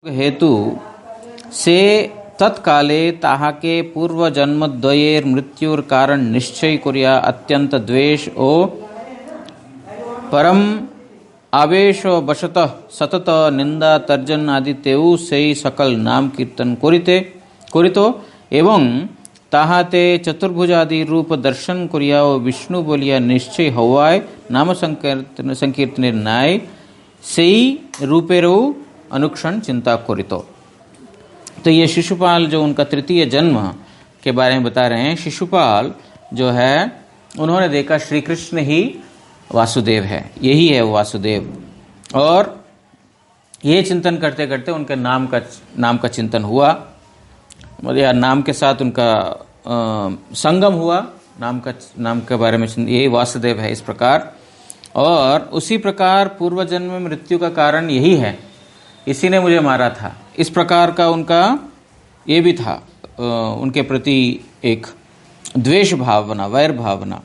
हेतु से तत्काले ताहाके पूर्व जन्मद्वयेर मृत्युर कारण निश्चय करिया अत्यंत द्वेष ओ परम आवेश वशतः सतत निंदा तर्जन आदि तेउ से सकल नाम कीर्तन करितो एवं ताहाते चतुर्भुजादि रूप दर्शन करिया ओ विष्णु बोलिया निश्चय हवाय नाम संकीर्तन नाय सेई रूपेरो अनुक्षण चिंता करितो। तो ये शिशुपाल जो उनका तृतीय जन्म के बारे में बता रहे हैं। शिशुपाल जो है उन्होंने देखा श्री कृष्ण ही वासुदेव है, यही है वासुदेव। और ये चिंतन करते करते उनके नाम का चिंतन हुआ, या नाम के साथ उनका संगम हुआ। नाम के बारे में यही वासुदेव है इस प्रकार। और उसी प्रकार पूर्व जन्म में मृत्यु का कारण यही है, इसी ने मुझे मारा था, इस प्रकार का उनका ये भी था, उनके प्रति एक द्वेष भावना, वैर भावना।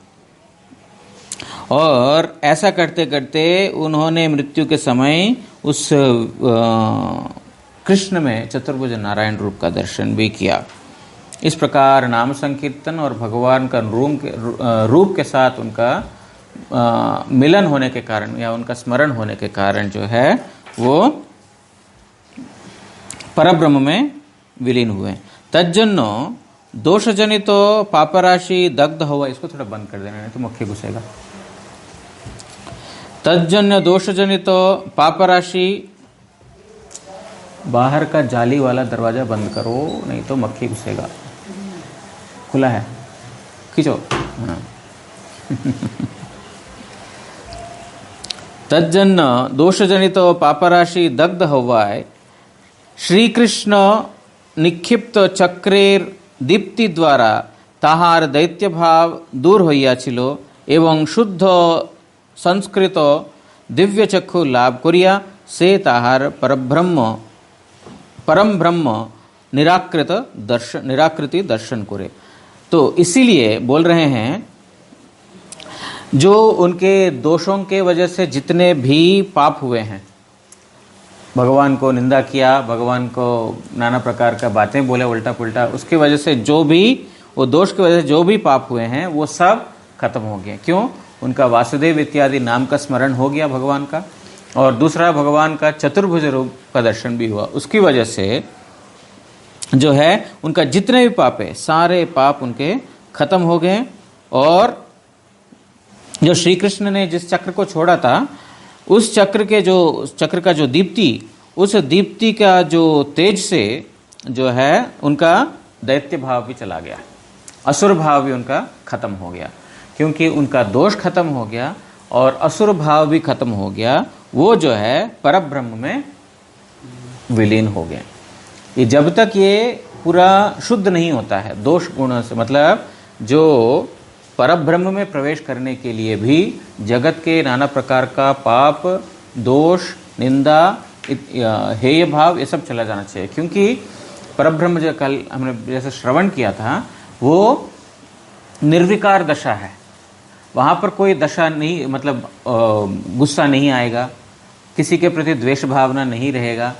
और ऐसा करते करते उन्होंने मृत्यु के समय उस कृष्ण में चतुर्भुज नारायण रूप का दर्शन भी किया। इस प्रकार नाम संकीर्तन और भगवान का रूप के साथ उनका मिलन होने के कारण या उनका स्मरण होने के कारण जो है वो परब्रह्म में विलीन हुए। तज्जन्नो दोषजनितो पापराशि दग्ध हुआ। इसको थोड़ा बंद कर देना, नहीं तो मक्खी घुसेगा। तज्जन्य दोषजनितो पापराशि, बाहर का जाली वाला दरवाजा बंद करो, नहीं तो मक्खी घुसेगा। खुला है, खींचो। हाँ। तज्जन्य दोषजनितो पापराशि दग्ध हवाय श्री कृष्ण निक्षिप्त चक्रेर दीप्ति द्वारा ताहार दैत्य भाव दूर होइयाछिलो एवं शुद्ध संस्कृत दिव्य चक्षु लाभ करिया से ताहार परम ब्रह्म निराकृति दर्शन करे। तो इसीलिए बोल रहे हैं जो उनके दोषों के वजह से जितने भी पाप हुए हैं, भगवान को निंदा किया, भगवान को नाना प्रकार का बातें बोले उल्टा पुल्टा, उसकी वजह से जो भी वो दोष की वजह से जो भी पाप हुए हैं वो सब खत्म हो गए। क्यों? उनका वासुदेव इत्यादि नाम का स्मरण हो गया भगवान का, और दूसरा भगवान का चतुर्भुज रूप का दर्शन भी हुआ। उसकी वजह से जो है उनका जितने भी पाप है सारे पाप उनके खत्म हो गए। और जो श्री कृष्ण ने जिस चक्र को छोड़ा था, उस चक्र का जो दीप्ति, उस दीप्ति का जो तेज से जो है उनका दैत्य भाव भी चला गया, असुर भाव भी उनका खत्म हो गया, क्योंकि उनका दोष खत्म हो गया और असुर भाव भी खत्म हो गया। वो जो है परब्रह्म में विलीन हो गए। ये जब तक ये पूरा शुद्ध नहीं होता है दोष गुणों से, मतलब जो परब्रह्म में प्रवेश करने के लिए भी जगत के नाना प्रकार का पाप, दोष, निंदा, हेय भाव, ये सब चला जाना चाहिए। क्योंकि परब्रह्म जो कल हमने जैसे श्रवण किया था वो निर्विकार दशा है, वहाँ पर कोई दशा नहीं, मतलब गुस्सा नहीं आएगा, किसी के प्रति द्वेष भावना नहीं रहेगा,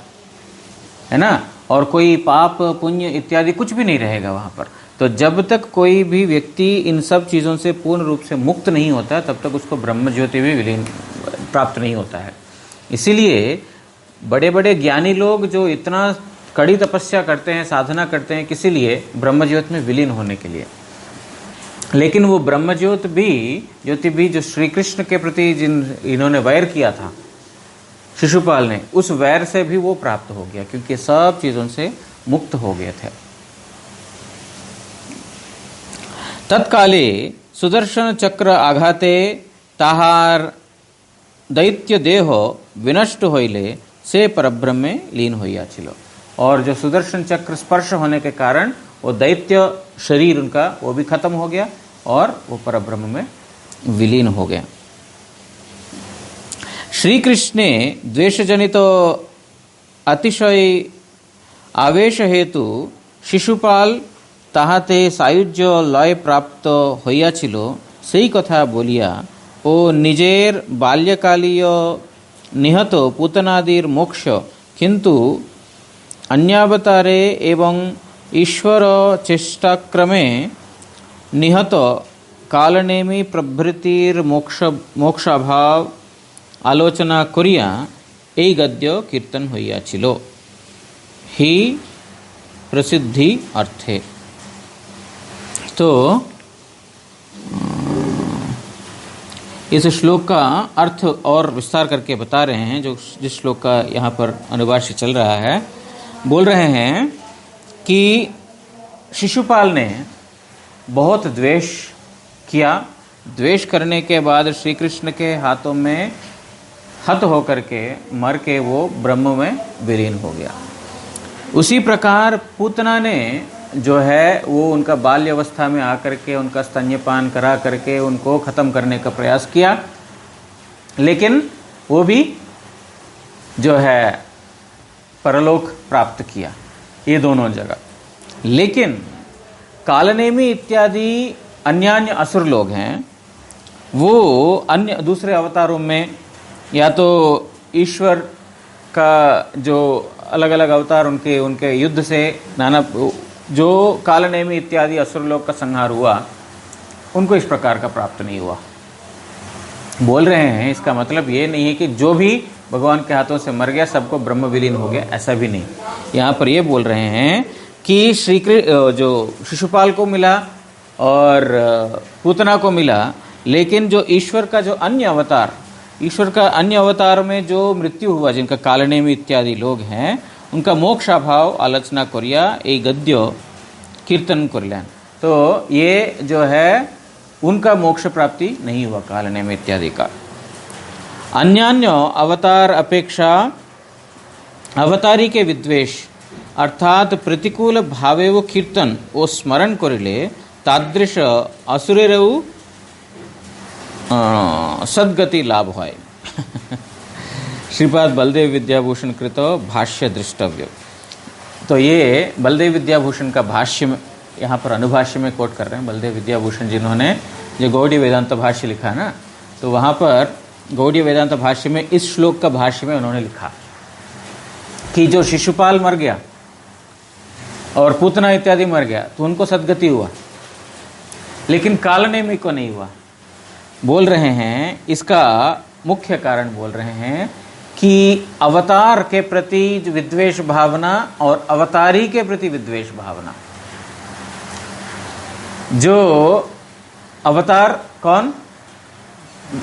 है ना, और कोई पाप पुण्य इत्यादि कुछ भी नहीं रहेगा वहाँ पर। तो जब तक कोई भी व्यक्ति इन सब चीज़ों से पूर्ण रूप से मुक्त नहीं होता तब तक उसको ब्रह्म ज्योति भी विलीन प्राप्त नहीं होता है। इसीलिए बड़े बड़े ज्ञानी लोग जो इतना कड़ी तपस्या करते हैं, साधना करते हैं, किसी लिए? ब्रह्म ज्योति में विलीन होने के लिए। लेकिन वो ब्रह्म ज्योति भी जो श्री कृष्ण के प्रति इन्होंने वैर किया था शिशुपाल ने, उस वैर से भी वो प्राप्त हो गया, क्योंकि सब चीज़ों से मुक्त हो गए थे। तत्काले सुदर्शन चक्र आघाते ताहार दैत्य देह विनष्ट होइले से परब्रह्म में लीन होइया छिलो। और जो सुदर्शन चक्र स्पर्श होने के कारण वो दैत्य शरीर उनका वो भी खत्म हो गया और वो परब्रह्म में विलीन हो गया। श्री कृष्णे द्वेषजनित अतिशय आवेश हेतु शिशुपाल ताहाते सायुज्य लय प्राप्त हইয়াছিল সেই কথা বলিয়া ও নিজের বাল্যকালীয় নিহত পুতনাদির মোক্ষ কিন্তু अन्यावतारे एवं ईश्वर चेष्टाक्रमे निहत कालनेमी प्रभृतिर मोक्षाभाव आलोचना करिया এই गद्य कीर्तन হইয়াছিল ही प्रसिद्धि अर्थे। तो इस श्लोक का अर्थ और विस्तार करके बता रहे हैं। जो जिस श्लोक का यहाँ पर अनुवाद चल रहा है, बोल रहे हैं कि शिशुपाल ने बहुत द्वेष किया। द्वेष करने के बाद श्री कृष्ण के हाथों में हत होकर के मर के वो ब्रह्म में विलीन हो गया। उसी प्रकार पूतना ने जो है वो उनका बाल्य अवस्था में आकर के उनका स्तन्यपान करा करके उनको खत्म करने का प्रयास किया, लेकिन वो भी जो है परलोक प्राप्त किया, ये दोनों जगह। लेकिन कालनेमी इत्यादि अन्य असुर लोग हैं, वो अन्य दूसरे अवतारों में या तो ईश्वर का जो अलग अलग अवतार उनके युद्ध से नाना जो कालनेमी इत्यादि असुर लोग का संहार हुआ, उनको इस प्रकार का प्राप्त नहीं हुआ। बोल रहे हैं इसका मतलब ये नहीं है कि जो भी भगवान के हाथों से मर गया सबको ब्रह्म विलीन हो गया, ऐसा भी नहीं। यहाँ पर ये बोल रहे हैं कि जो शिशुपाल को मिला और पूतना को मिला, लेकिन जो ईश्वर का जो अन्य अवतार, ईश्वर का अन्य अवतार में जो मृत्यु हुआ, जिनका कालनेमी इत्यादि लोग हैं, उनका मोक्षाभाव आलोचना करिया ए गद्य कीर्तन करल्यान। तो ये जो है उनका मोक्ष प्राप्ति नहीं हुआ कालनेमी इत्यादि का। अन्यान्य अवतार अपेक्षा अवतारी के विद्वेष अर्थात प्रतिकूल भावे वो कीर्तन वो स्मरण करिले तादृश असुरेरऊ सद्गति लाभ है। श्रीपाद बलदेव विद्याभूषण कृत भाष्य दृष्टव्य। तो ये बलदेव विद्याभूषण का भाष्य में यहाँ पर अनुभाष्य में कोट कर रहे हैं। बलदेव विद्याभूषण जिन्होंने जो गौड़ीय वेदांत भाष्य लिखा ना, तो वहाँ पर गौड़ीय वेदांत भाष्य में इस श्लोक का भाष्य में उन्होंने लिखा कि जो शिशुपाल मर गया और पूतना इत्यादि मर गया तो उनको सद्गति हुआ, लेकिन कालनेमी को नहीं हुआ। बोल रहे हैं इसका मुख्य कारण बोल रहे हैं कि अवतार के प्रति विद्वेष भावना और अवतारी के प्रति विद्वेष भावना। जो अवतार कौन,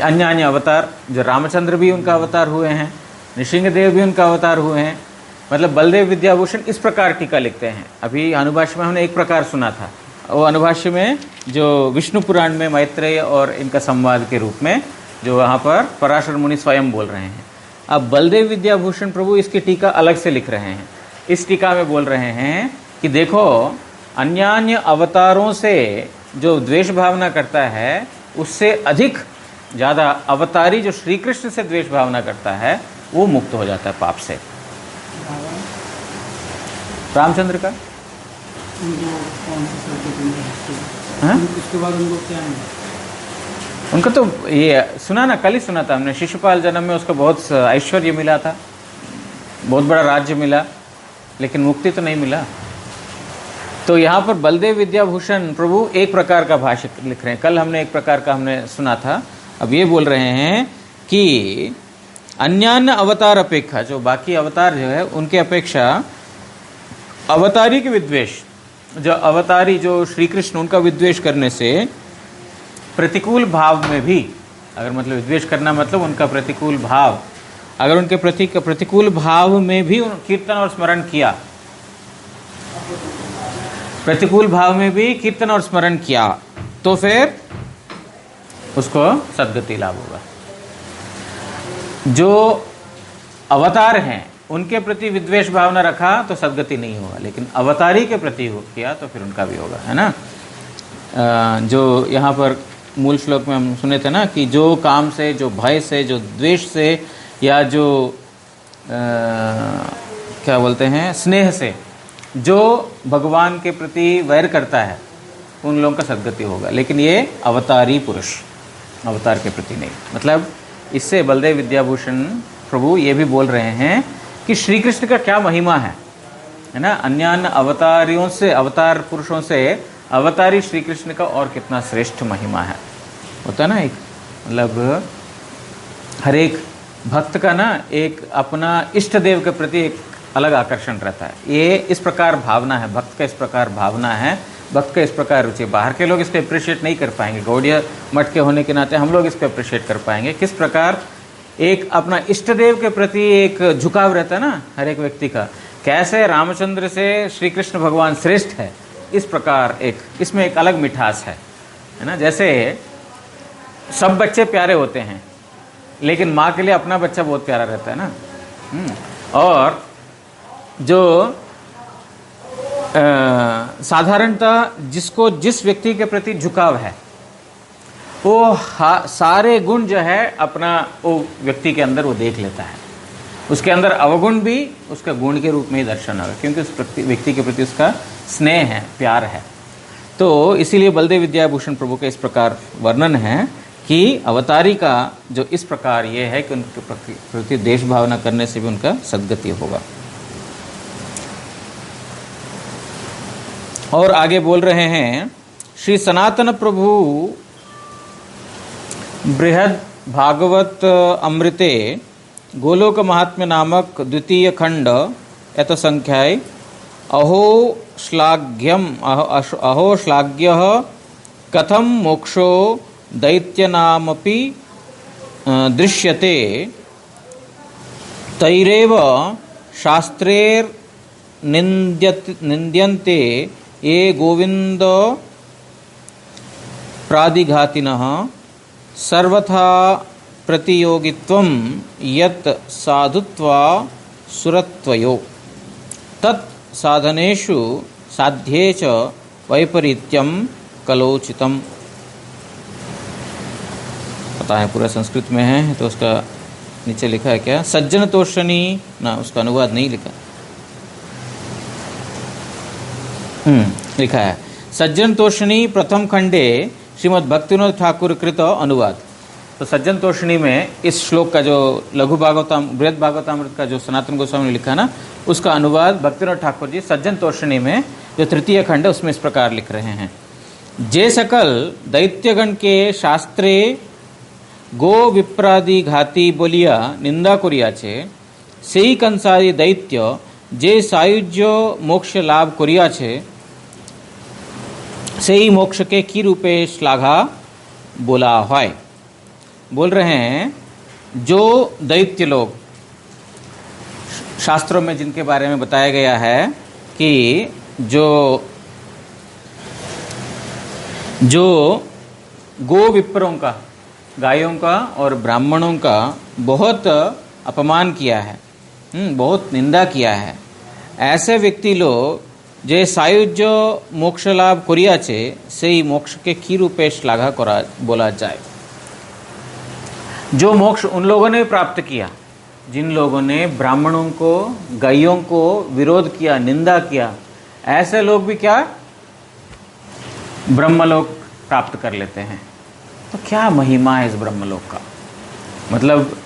अन्य अवतार, जो रामचंद्र भी उनका अवतार हुए हैं, नृसिंहदेव भी उनका अवतार हुए हैं। मतलब बलदेव विद्याभूषण इस प्रकार टीका लिखते हैं। अभी अनुभाष्य में हमने एक प्रकार सुना था, वो अनुभाष्य में जो विष्णु पुराण में मैत्रेय और इनका संवाद के रूप में जो वहाँ पर पराशर मुनि स्वयं बोल रहे हैं। अब बलदेव विद्याभूषण प्रभु इसकी टीका अलग से लिख रहे हैं। इस टीका में बोल रहे हैं कि देखो, अन्य अवतारों से जो द्वेष भावना करता है उससे अधिक ज़्यादा अवतारी जो श्री कृष्ण से द्वेष भावना करता है वो मुक्त हो जाता है पाप से। रामचंद्र का उसके बाद उनको क्या है? उनका तो ये सुना ना, कल ही सुना था हमने। शिशुपाल जन्म में उसको बहुत ऐश्वर्य मिला था, बहुत बड़ा राज्य मिला, लेकिन मुक्ति तो नहीं मिला। तो यहाँ पर बलदेव विद्याभूषण प्रभु एक प्रकार का भाष्य लिख रहे हैं। कल हमने एक प्रकार का हमने सुना था, अब ये बोल रहे हैं कि अन्यान्य अवतार अपेक्षा, जो बाकी अवतार जो है उनके अपेक्षा अवतारी के विद्वेष, जो अवतारी जो श्री कृष्ण उनका विद्वेष करने से प्रतिकूल भाव में भी, अगर मतलब विद्वेष करना मतलब उनका प्रतिकूल भाव, अगर उनके प्रति प्रतिकूल भाव में भी कीर्तन और स्मरण किया, प्रतिकूल भाव में भी कीर्तन और स्मरण किया, तो फिर उसको सद्गति लाभ होगा। जो अवतार हैं उनके प्रति विद्वेष भावना रखा तो सद्गति नहीं होगा, लेकिन अवतारी के प्रति किया तो फिर उनका भी होगा, है ना। जो यहाँ पर मूल श्लोक में हम सुने थे ना कि जो काम से, जो भय से, जो द्वेष से, या जो क्या बोलते हैं स्नेह से जो भगवान के प्रति वैर करता है उन लोगों का सद्गति होगा, लेकिन ये अवतारी पुरुष, अवतार के प्रति नहीं। मतलब इससे बलदेव विद्याभूषण प्रभु ये भी बोल रहे हैं कि श्री कृष्ण का क्या महिमा है, है ना, अन्य अवतारियों से, अवतार पुरुषों से अवतारी श्री कृष्ण का और कितना श्रेष्ठ महिमा है। होता है ना, एक मतलब हर एक भक्त का ना एक अपना इष्ट देव के प्रति एक अलग आकर्षण रहता है। ये इस प्रकार भावना है, भक्त का इस प्रकार भावना है, भक्त का इस प्रकार रुचि। बाहर के लोग इसको अप्रिशिएट नहीं कर पाएंगे, गौड़ीय मठ के होने के नाते हम लोग इसको अप्रिशिएट कर पाएंगे। किस प्रकार एक अपना इष्ट देव के प्रति एक झुकाव रहता है ना हर एक व्यक्ति का। कैसे रामचंद्र से श्री कृष्ण भगवान श्रेष्ठ है, इस प्रकार एक इसमें एक अलग मिठास है ना। जैसे सब बच्चे प्यारे होते हैं, लेकिन माँ के लिए अपना बच्चा बहुत प्यारा रहता है ना। और जो साधारणतः जिसको जिस व्यक्ति के प्रति झुकाव है, वो सारे गुण जो है अपना वो व्यक्ति के अंदर वो देख लेता है। उसके अंदर अवगुण भी उसका गुण के रूप में ही दर्शन होगा, क्योंकि उस व्यक्ति के प्रति उसका स्नेह है, प्यार है। तो इसीलिए बलदेव विद्याभूषण प्रभु का इस प्रकार वर्णन है कि अवतारी का जो इस प्रकार ये है कि उनके प्रति देश भावना करने से भी उनका सद्गति होगा। और आगे बोल रहे हैं, श्री सनातन प्रभु बृहद भागवत अमृते गोलोक महात्म्य नामक द्वितीय खंड यत संख्याय अहो श्लाघ्यः कथम मोक्षो दैत्यनामपि दृश्यते तैरेव शास्त्रैर्निन्द्यन्ते ये गोविंद प्रादिघातिनः सर्वथा प्रतियोगित्वं यत् साधुत्वा सुरत्वयो तत् साधनेषु साध्ये च वैपरीत्यं कलोचितम्। पता है पूरा संस्कृत में है, तो उसका नीचे लिखा है क्या, सज्जन तोषणी ना, उसका अनुवाद नहीं लिखा। लिखा है सज्जन तोषणी प्रथम खंडे श्रीमद् भक्तिविनोद ठाकुर कृत अनुवाद। तो सज्जन तोषणी में इस श्लोक का जो लघु भागवताम बृहद भागवतामृत का जो सनातन गोस्वामी ने लिखा ना, उसका अनुवाद भक्तिविनोद ठाकुर जी सज्जन तोषणी में जो तृतीय खंड है उसमें इस प्रकार लिख रहे हैं। जे सकल दैत्यगण के शास्त्रे गो विप्रादि घाती बोलिया निंदा करिया छे, सेई कंसारी दैत्य जे सायुज्य मोक्ष लाभ करिया छे, सेई मोक्ष के की रूपे श्लाघा बोला है। बोल रहे हैं जो दैत्य लोग, शास्त्रों में जिनके बारे में बताया गया है कि जो गो विप्रों का, गायों का और ब्राह्मणों का बहुत अपमान किया है, बहुत निंदा किया है, ऐसे व्यक्ति लोग जे सायुज्य मोक्ष लाभ करिया छे सेई मोक्ष के की रूपे श्लाघा करा बोला जाए। जो मोक्ष उन लोगों ने प्राप्त किया जिन लोगों ने ब्राह्मणों को, गायों को विरोध किया, निंदा किया, ऐसे लोग भी क्या ब्रह्मलोक प्राप्त कर लेते हैं। तो क्या महिमा है इस ब्रह्मलोक का। मतलब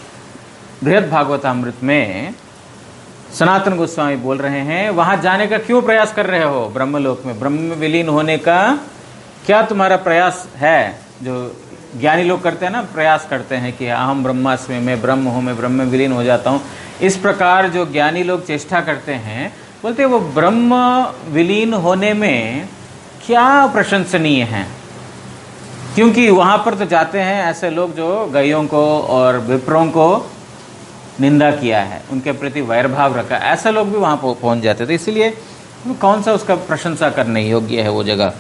बृहद भागवतामृत में सनातन गोस्वामी बोल रहे हैं, वहां जाने का क्यों प्रयास कर रहे हो, ब्रह्मलोक में ब्रह्म में विलीन होने का क्या तुम्हारा प्रयास है। जो ज्ञानी लोग करते हैं ना, प्रयास करते हैं कि अहम ब्रह्मास्मि, मैं ब्रह्म हूँ, मैं ब्रह्म में विलीन हो जाता हूँ। इस प्रकार जो ज्ञानी लोग चेष्टा करते हैं, बोलते हैं वो ब्रह्म विलीन होने में क्या प्रशंसनीय है, क्योंकि वहां पर तो जाते हैं ऐसे लोग जो गायों को और विप्रों को निंदा किया है, उनके प्रति वैरभाव रखा, ऐसे लोग भी वहां पहुंच जाते थे। इसलिए कौन सा उसका प्रशंसा करने योग्य है वो जगह।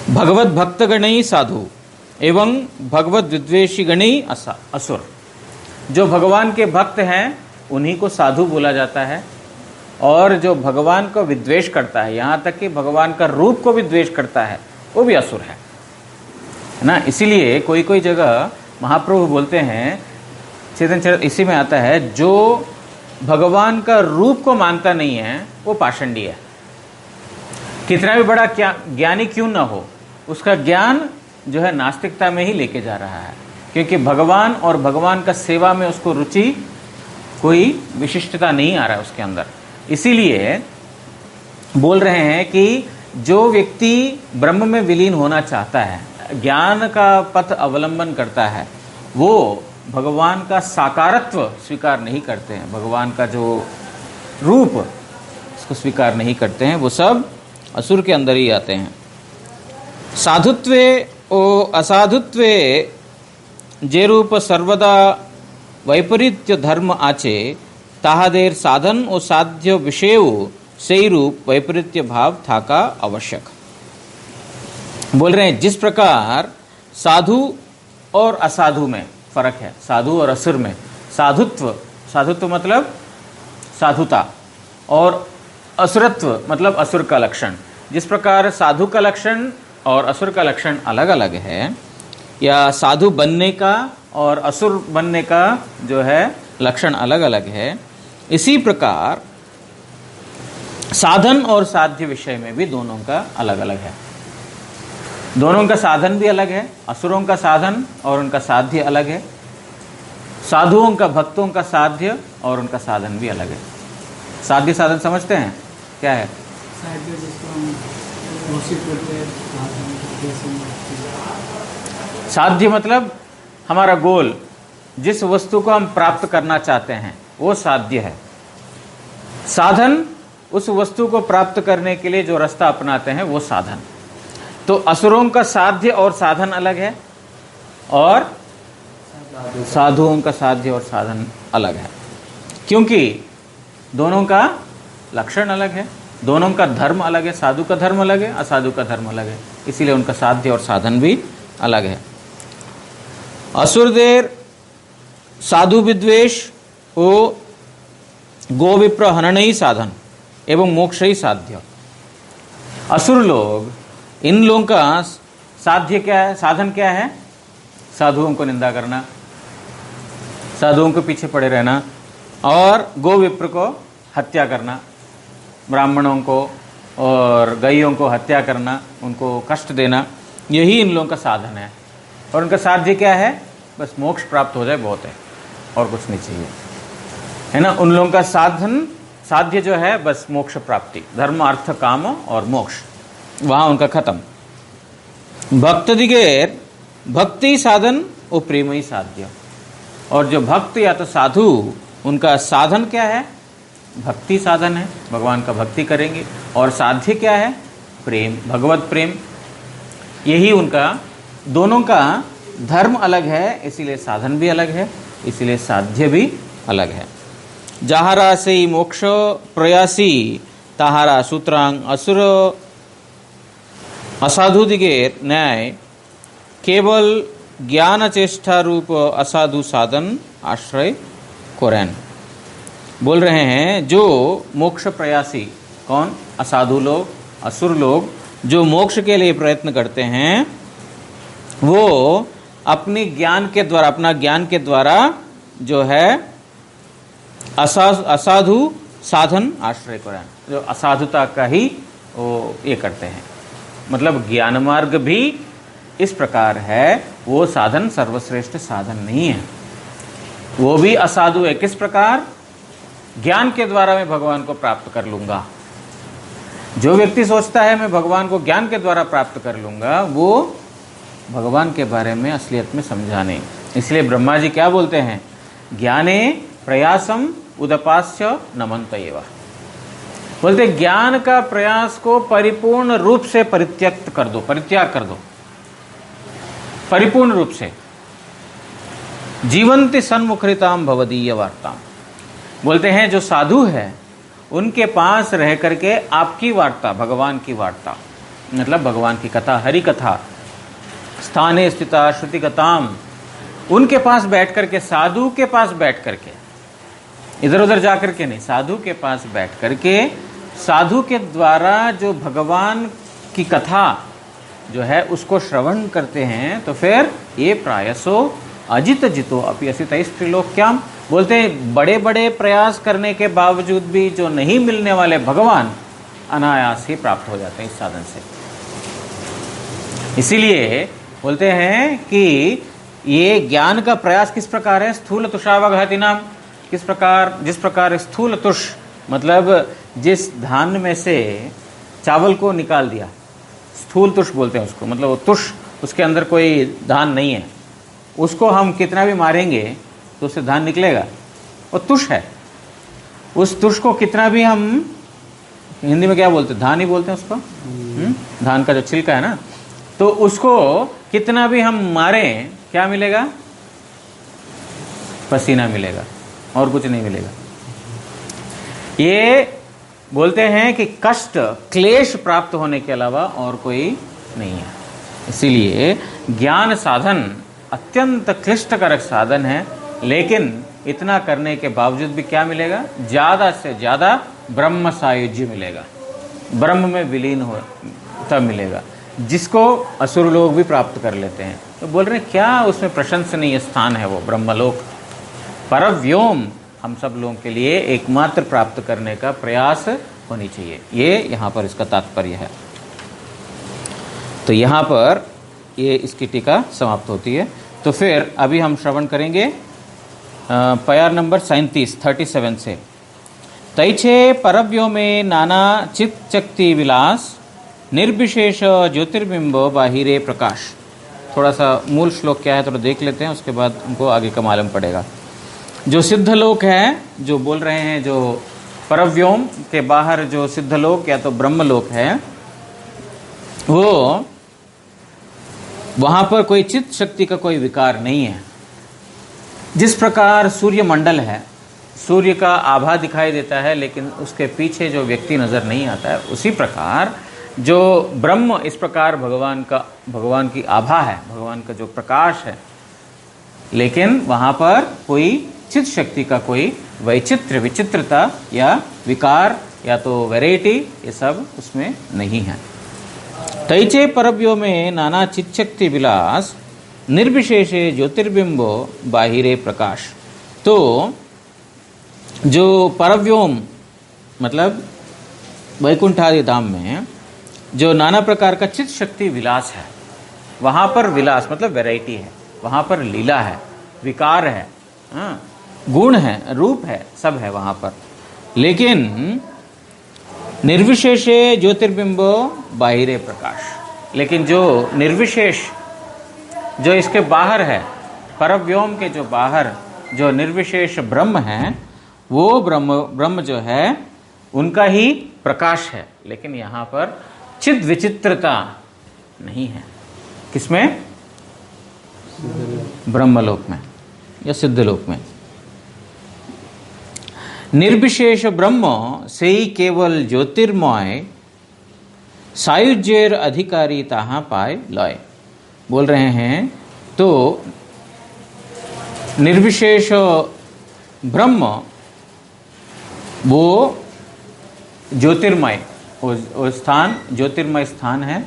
भगवत भक्त गणई साधु एवं भगवत विद्वेषी गणई असुर। जो भगवान के भक्त हैं उन्हीं को साधु बोला जाता है, और जो भगवान को विद्वेष करता है, यहाँ तक कि भगवान का रूप को भी द्वेष करता है, वो भी असुर है ना। इसीलिए कोई कोई जगह महाप्रभु बोलते हैं, चेतन चरित इसी में आता है, जो भगवान का रूप को मानता नहीं है वो पाषंडी है। कितना भी बड़ा ज्ञानी क्यों ना हो, उसका ज्ञान जो है नास्तिकता में ही लेके जा रहा है, क्योंकि भगवान और भगवान का सेवा में उसको रुचि, कोई विशिष्टता नहीं आ रहा है उसके अंदर। इसीलिए बोल रहे हैं कि जो व्यक्ति ब्रह्म में विलीन होना चाहता है, ज्ञान का पथ अवलंबन करता है, वो भगवान का साकारत्व स्वीकार नहीं करते हैं, भगवान का जो रूप उसको स्वीकार नहीं करते हैं, वो सब असुर के अंदर ही आते हैं। साधुत्वे ओ असाधुत्वे जे रूप सर्वदा वैपरीत्य धर्म आचे ताहादेर साधन और साध्य विषय सही रूप वैपरीत्य भाव था का आवश्यक। बोल रहे हैं जिस प्रकार साधु और असाधु में फर्क है, साधु और असुर में, साधुत्व मतलब साधुता और असुरत्व मतलब असुर का लक्षण। जिस प्रकार साधु का लक्षण और असुर का लक्षण अलग अलग है, या साधु बनने का और असुर बनने का जो है लक्षण अलग अलग है, इसी प्रकार साधन और साध्य विषय में भी दोनों का अलग अलग है। दोनों का साधन भी अलग है, असुरों का साधन और उनका साध्य अलग है, साधुओं का भक्तों का साध्य और उनका साधन भी अलग है। साध्य साधन समझते हैं क्या है? साध्य जिसको हम घोषित करते हैं, साध्य मतलब हमारा गोल, जिस वस्तु को हम प्राप्त करना चाहते हैं वो साध्य है। साधन उस वस्तु को प्राप्त करने के लिए जो रास्ता अपनाते हैं वो साधन। तो असुरों का साध्य और साधन अलग है और साधुओं का साध्य और साधन अलग है, क्योंकि दोनों का लक्षण अलग है, दोनों का धर्म अलग है। साधु का धर्म अलग है, असाधु का धर्म अलग है, इसीलिए उनका साध्य और साधन भी अलग है। असुरदेर साधु विद्वेष ओ गोविप्र हनन साधन एवं मोक्ष ही साध्य। असुर लोग, इन लोगों का साध्य क्या है, साधन क्या है? साधुओं को निंदा करना, साधुओं के पीछे पड़े रहना और गोविप्र को हत्या करना, ब्राह्मणों को और गायों को हत्या करना, उनको कष्ट देना, यही इन लोगों का साधन है। और उनका साध्य क्या है? बस मोक्ष प्राप्त हो जाए बहुत है, और कुछ नहीं चाहिए, है ना। उन लोगों का साधन, साध्य जो है बस मोक्ष प्राप्ति, धर्म अर्थ काम और मोक्ष, वहाँ उनका खत्म। भक्त दिगेर भक्ति साधन और प्रेम ही साध्य। और जो भक्त या तो साधु, उनका साधन क्या है? भक्ति साधन है, भगवान का भक्ति करेंगे। और साध्य क्या है? प्रेम, भगवत प्रेम। यही उनका, दोनों का धर्म अलग है, इसीलिए साधन भी अलग है, इसीलिए साध्य भी अलग है। जहारा से मोक्ष प्रयासी ताहारा सूत्रांग असुर असाधु दिगेर न्याय केवल ज्ञान चेष्टा रूप असाधु साधन आश्रय कोरैन। बोल रहे हैं जो मोक्ष प्रयासी, कौन? असाधु लोग, असुर लोग, जो मोक्ष के लिए प्रयत्न करते हैं, वो अपने ज्ञान के द्वारा, अपना ज्ञान के द्वारा जो है असाधु साधन आश्रय कोरैन, जो असाधुता का ही वो ये करते हैं। मतलब ज्ञान मार्ग भी इस प्रकार है, वो साधन सर्वश्रेष्ठ साधन नहीं है, वो भी असाधु है। किस प्रकार? ज्ञान के द्वारा मैं भगवान को प्राप्त कर लूंगा। जो व्यक्ति सोचता है मैं भगवान को ज्ञान के द्वारा प्राप्त कर लूंगा, वो भगवान के बारे में असलियत में समझा नहीं। इसलिए ब्रह्मा जी क्या बोलते हैं? ज्ञाने प्रयासम उदपास्य नमन्तयेव। बोलते ज्ञान का प्रयास को परिपूर्ण रूप से परित्यक्त कर दो, परित्याग कर दो, परिपूर्ण रूप से। जीवंति सन्मुखरिताम भवदीय वार्ताम। बोलते हैं जो साधु है उनके पास रह करके आपकी वार्ता, भगवान की वार्ता, मतलब भगवान की कथा, हरि कथा, स्थाने स्थिता श्रुति कथाम, उनके पास बैठ करके, साधु के पास बैठ करके, इधर उधर जा करके नहीं, साधु के पास बैठ करके, साधु के द्वारा जो भगवान की कथा जो है उसको श्रवण करते हैं, तो फिर ये प्रायसो अजित जितो अपि असित त्रिलोक्याम। बोलते हैं बड़े बड़े प्रयास करने के बावजूद भी जो नहीं मिलने वाले भगवान अनायास ही प्राप्त हो जाते हैं इस साधन से। इसीलिए बोलते हैं कि ये ज्ञान का प्रयास किस प्रकार है? स्थूल तुषावघाति नाम, किस प्रकार? जिस प्रकार स्थूल तुष मतलब जिस धान में से चावल को निकाल दिया, स्थूल तुष बोलते हैं उसको, मतलब वो तुष, उसके अंदर कोई धान नहीं है, उसको हम कितना भी मारेंगे तो उससे धान निकलेगा, वो तुष है। उस तुष को कितना भी हम, हिंदी में क्या बोलते हैं, धान ही बोलते हैं उसको, धान का जो छिलका है ना, तो उसको कितना भी हम मारें क्या मिलेगा? पसीना मिलेगा और कुछ नहीं मिलेगा। ये बोलते हैं कि कष्ट, क्लेश प्राप्त होने के अलावा और कोई नहीं है। इसीलिए ज्ञान साधन अत्यंत क्लिष्टकारक साधन है, लेकिन इतना करने के बावजूद भी क्या मिलेगा? ज़्यादा से ज़्यादा ब्रह्म सायुज्य मिलेगा, ब्रह्म में विलीन हो तब मिलेगा, जिसको असुर लोग भी प्राप्त कर लेते हैं। तो बोल रहे हैं क्या उसमें प्रशंसनीय स्थान है वो ब्रह्मलोक, परव्योम हम सब लोगों के लिए एकमात्र प्राप्त करने का प्रयास होनी चाहिए। ये यहाँ पर इसका तात्पर्य है। तो यहाँ पर ये इसकी टीका समाप्त होती है। तो फिर अभी हम श्रवण करेंगे प्यार नंबर 37 से। तैछे परव्योमे नाना चित चक्ति विलास निर्विशेष ज्योतिर्बिंब बाहिरे प्रकाश। थोड़ा सा मूल श्लोक क्या है थोड़ा देख लेते हैं, उसके बाद उनको आगे का मालूम पड़ेगा। जो सिद्धलोक है, जो बोल रहे हैं, जो परव्योम के बाहर जो सिद्धलोक या तो ब्रह्मलोक है, वो वहाँ पर कोई चित्त शक्ति का कोई विकार नहीं है। जिस प्रकार सूर्य मंडल है, सूर्य का आभा दिखाई देता है लेकिन उसके पीछे जो व्यक्ति नज़र नहीं आता है, उसी प्रकार जो ब्रह्म इस प्रकार भगवान की आभा है, भगवान का जो प्रकाश है, लेकिन वहाँ पर कोई चित्त शक्ति का कोई वैचित्र, विचित्रता या विकार या तो वैरायटी, ये सब उसमें नहीं है। तैचे परव्यो में नाना चित्शक्ति विलास निर्विशेषे ज्योतिर्बिंबो बाहिरे प्रकाश। तो जो परव्योम मतलब वैकुंठ आदि धाम में जो नाना प्रकार का चित्त शक्ति विलास है, वहाँ पर विलास मतलब वैरायटी है, वहाँ पर लीला है, विकार है, गुण है, रूप है, सब है वहाँ पर। लेकिन निर्विशेषे ज्योतिर्बिंबो बाहिरे प्रकाश, लेकिन जो निर्विशेष, जो इसके बाहर है, परव्योम के जो बाहर जो निर्विशेष ब्रह्म है, वो ब्रह्म जो है उनका ही प्रकाश है, लेकिन यहाँ पर चिद विचित्रता नहीं है। किसमें? ब्रह्मलोक में या सिद्धलोक में। निर्विशेष ब्रह्म से ही केवल ज्योतिर्मय सायुज्येर अधिकारी ताहा पाए लय। बोल रहे हैं तो निर्विशेष ब्रह्म वो ज्योतिर्मय, वो स्थान ज्योतिर्मय स्थान है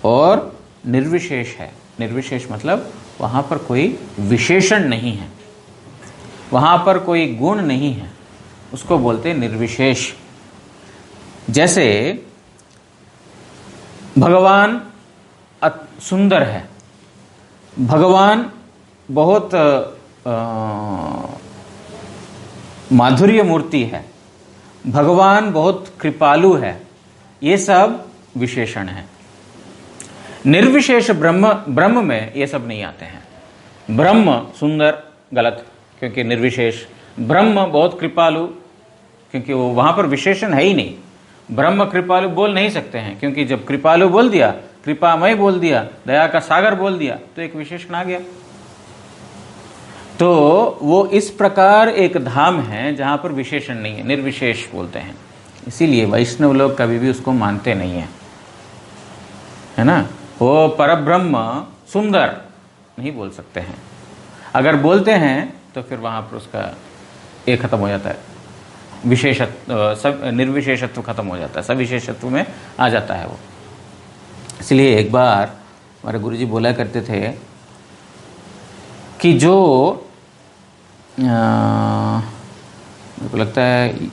और निर्विशेष है। निर्विशेष मतलब वहाँ पर कोई विशेषण नहीं है, वहाँ पर कोई गुण नहीं है, उसको बोलते हैं निर्विशेष। जैसे भगवान सुंदर है, भगवान बहुत माधुर्य मूर्ति है, भगवान बहुत कृपालु है, ये सब विशेषण है। निर्विशेष ब्रह्म में ये सब नहीं आते हैं। ब्रह्म सुंदर गलत, क्योंकि निर्विशेष। ब्रह्म बहुत कृपालु, क्योंकि वो वहाँ पर विशेषण है ही नहीं। ब्रह्म कृपालु बोल नहीं सकते हैं, क्योंकि जब कृपालु बोल दिया, कृपामय बोल दिया, दया का सागर बोल दिया, तो एक विशेषण आ गया। तो वो इस प्रकार एक धाम है जहाँ पर विशेषण नहीं है, निर्विशेष बोलते हैं। इसीलिए वैष्णव लोग कभी भी उसको मानते नहीं है ना। वो परब्रह्म सुंदर नहीं बोल सकते हैं। अगर बोलते हैं तो फिर वहाँ पर उसका एक खत्म हो जाता है, विशेषत्व, सब निर्विशेषत्व खत्म हो जाता है, सब विशेषत्व में आ जाता है वो। इसलिए एक बार हमारे गुरुजी बोला करते थे कि जो मेरे को लगता है